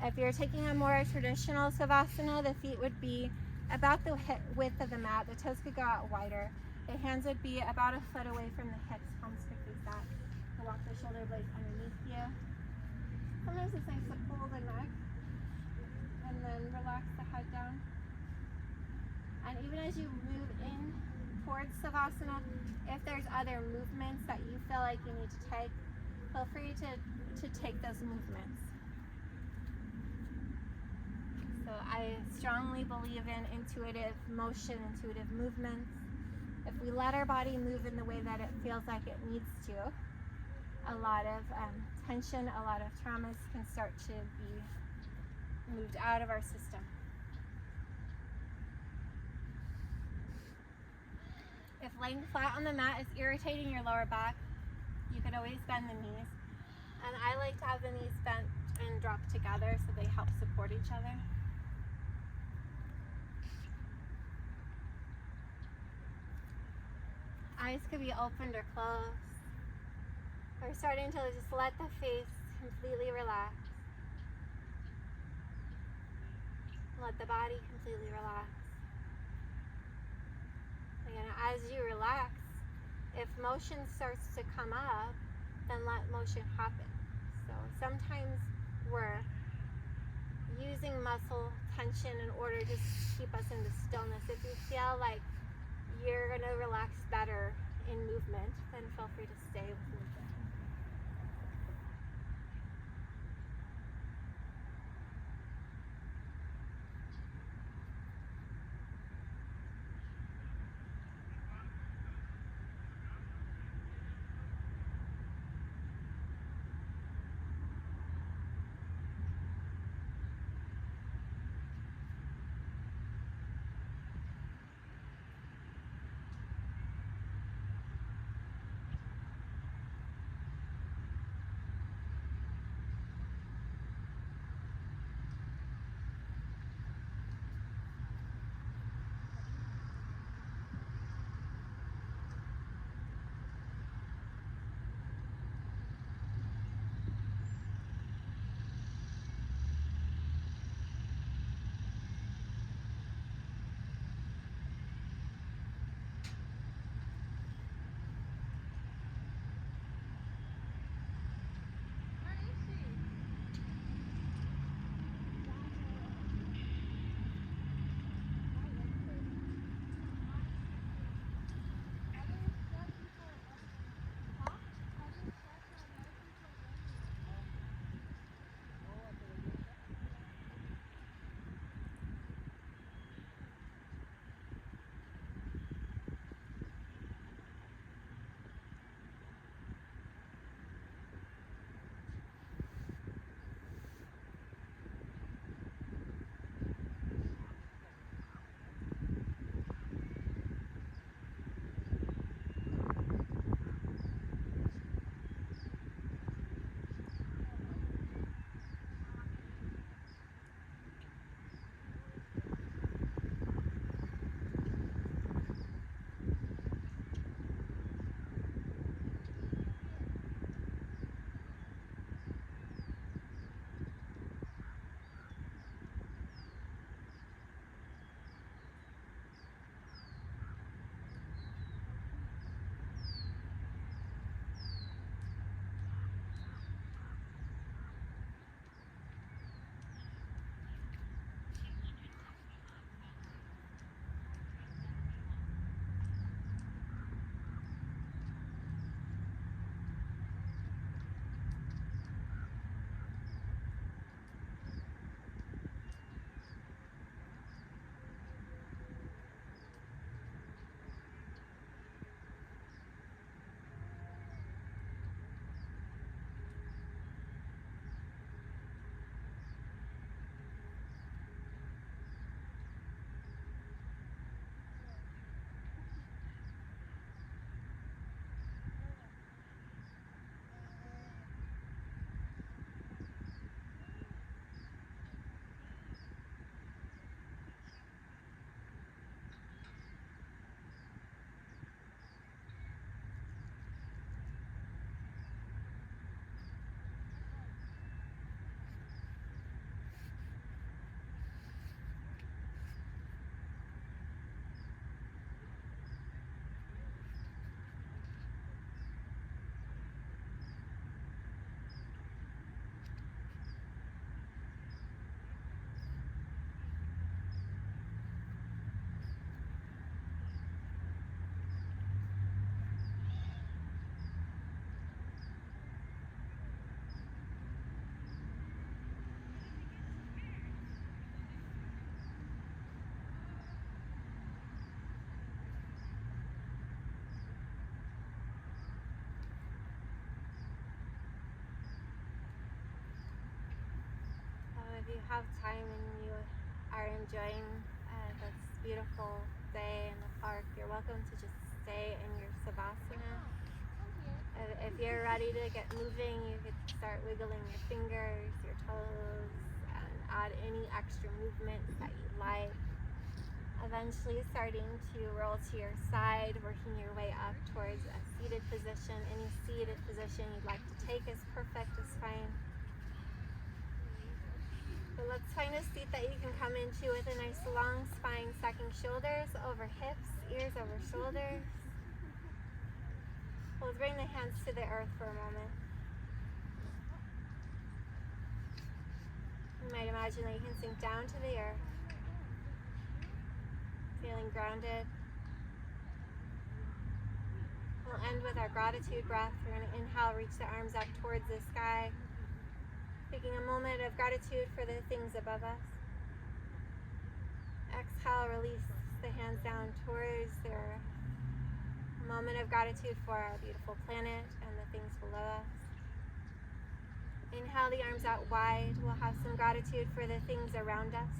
If you're taking a more traditional savasana, the feet would be about the hip width of the mat. The toes could go out wider. The hands would be about a foot away from the hips. Palms could face back. You walk the shoulder blades underneath you. Sometimes it's nice to pull the neck and then relax the head down. And even as you move in towards savasana, if there's other movements that you feel like you need to take, feel free to take those movements. So I strongly believe in intuitive motion, intuitive movements. If we let our body move in the way that it feels like it needs to, a lot of tension, a lot of traumas can start to be moved out of our system. If laying flat on the mat is irritating your lower back, you can always bend the knees. And I like to have the knees bent and dropped together so they help support each other. Eyes could be opened or closed. We're starting to just let the face completely relax. Let the body completely relax. Again, as you relax, if motion starts to come up, then let motion happen. So sometimes we're using muscle tension in order to keep us in the stillness. If you feel like you're going to relax better in movement, then feel free to stay with movement. have time and you are enjoying this beautiful day in the park, you're welcome to just stay in your Savasana. If you're ready to get moving, you could start wiggling your fingers, your toes, and add any extra movements that you like. Eventually starting to roll to your side, working your way up towards a seated position. Any seated position you'd like to take is perfect, is fine. But let's find a seat that you can come into with a nice long spine, stacking shoulders over hips, ears over shoulders. We'll bring the hands to the earth for a moment. You might imagine that you can sink down to the earth, feeling grounded. We'll end with our gratitude breath. We're going to inhale, reach the arms up towards the sky, taking a moment of gratitude for the things above us. Exhale, release the hands down towards the earth. A moment of gratitude for our beautiful planet and the things below us. Inhale the arms out wide. We'll have some gratitude for the things around us.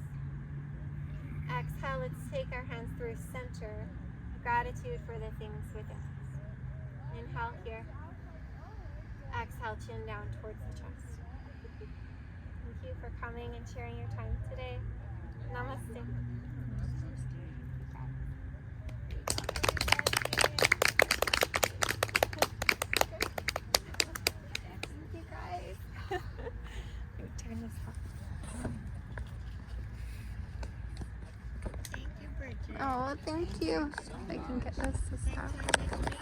Exhale, let's take our hands through center. Gratitude for the things within us. Inhale here. Exhale, chin down towards the chest. Thank you for coming and sharing your time today. Namaste. Turn this off. Thank you, Bridget. Oh, thank you. I can get this to stop.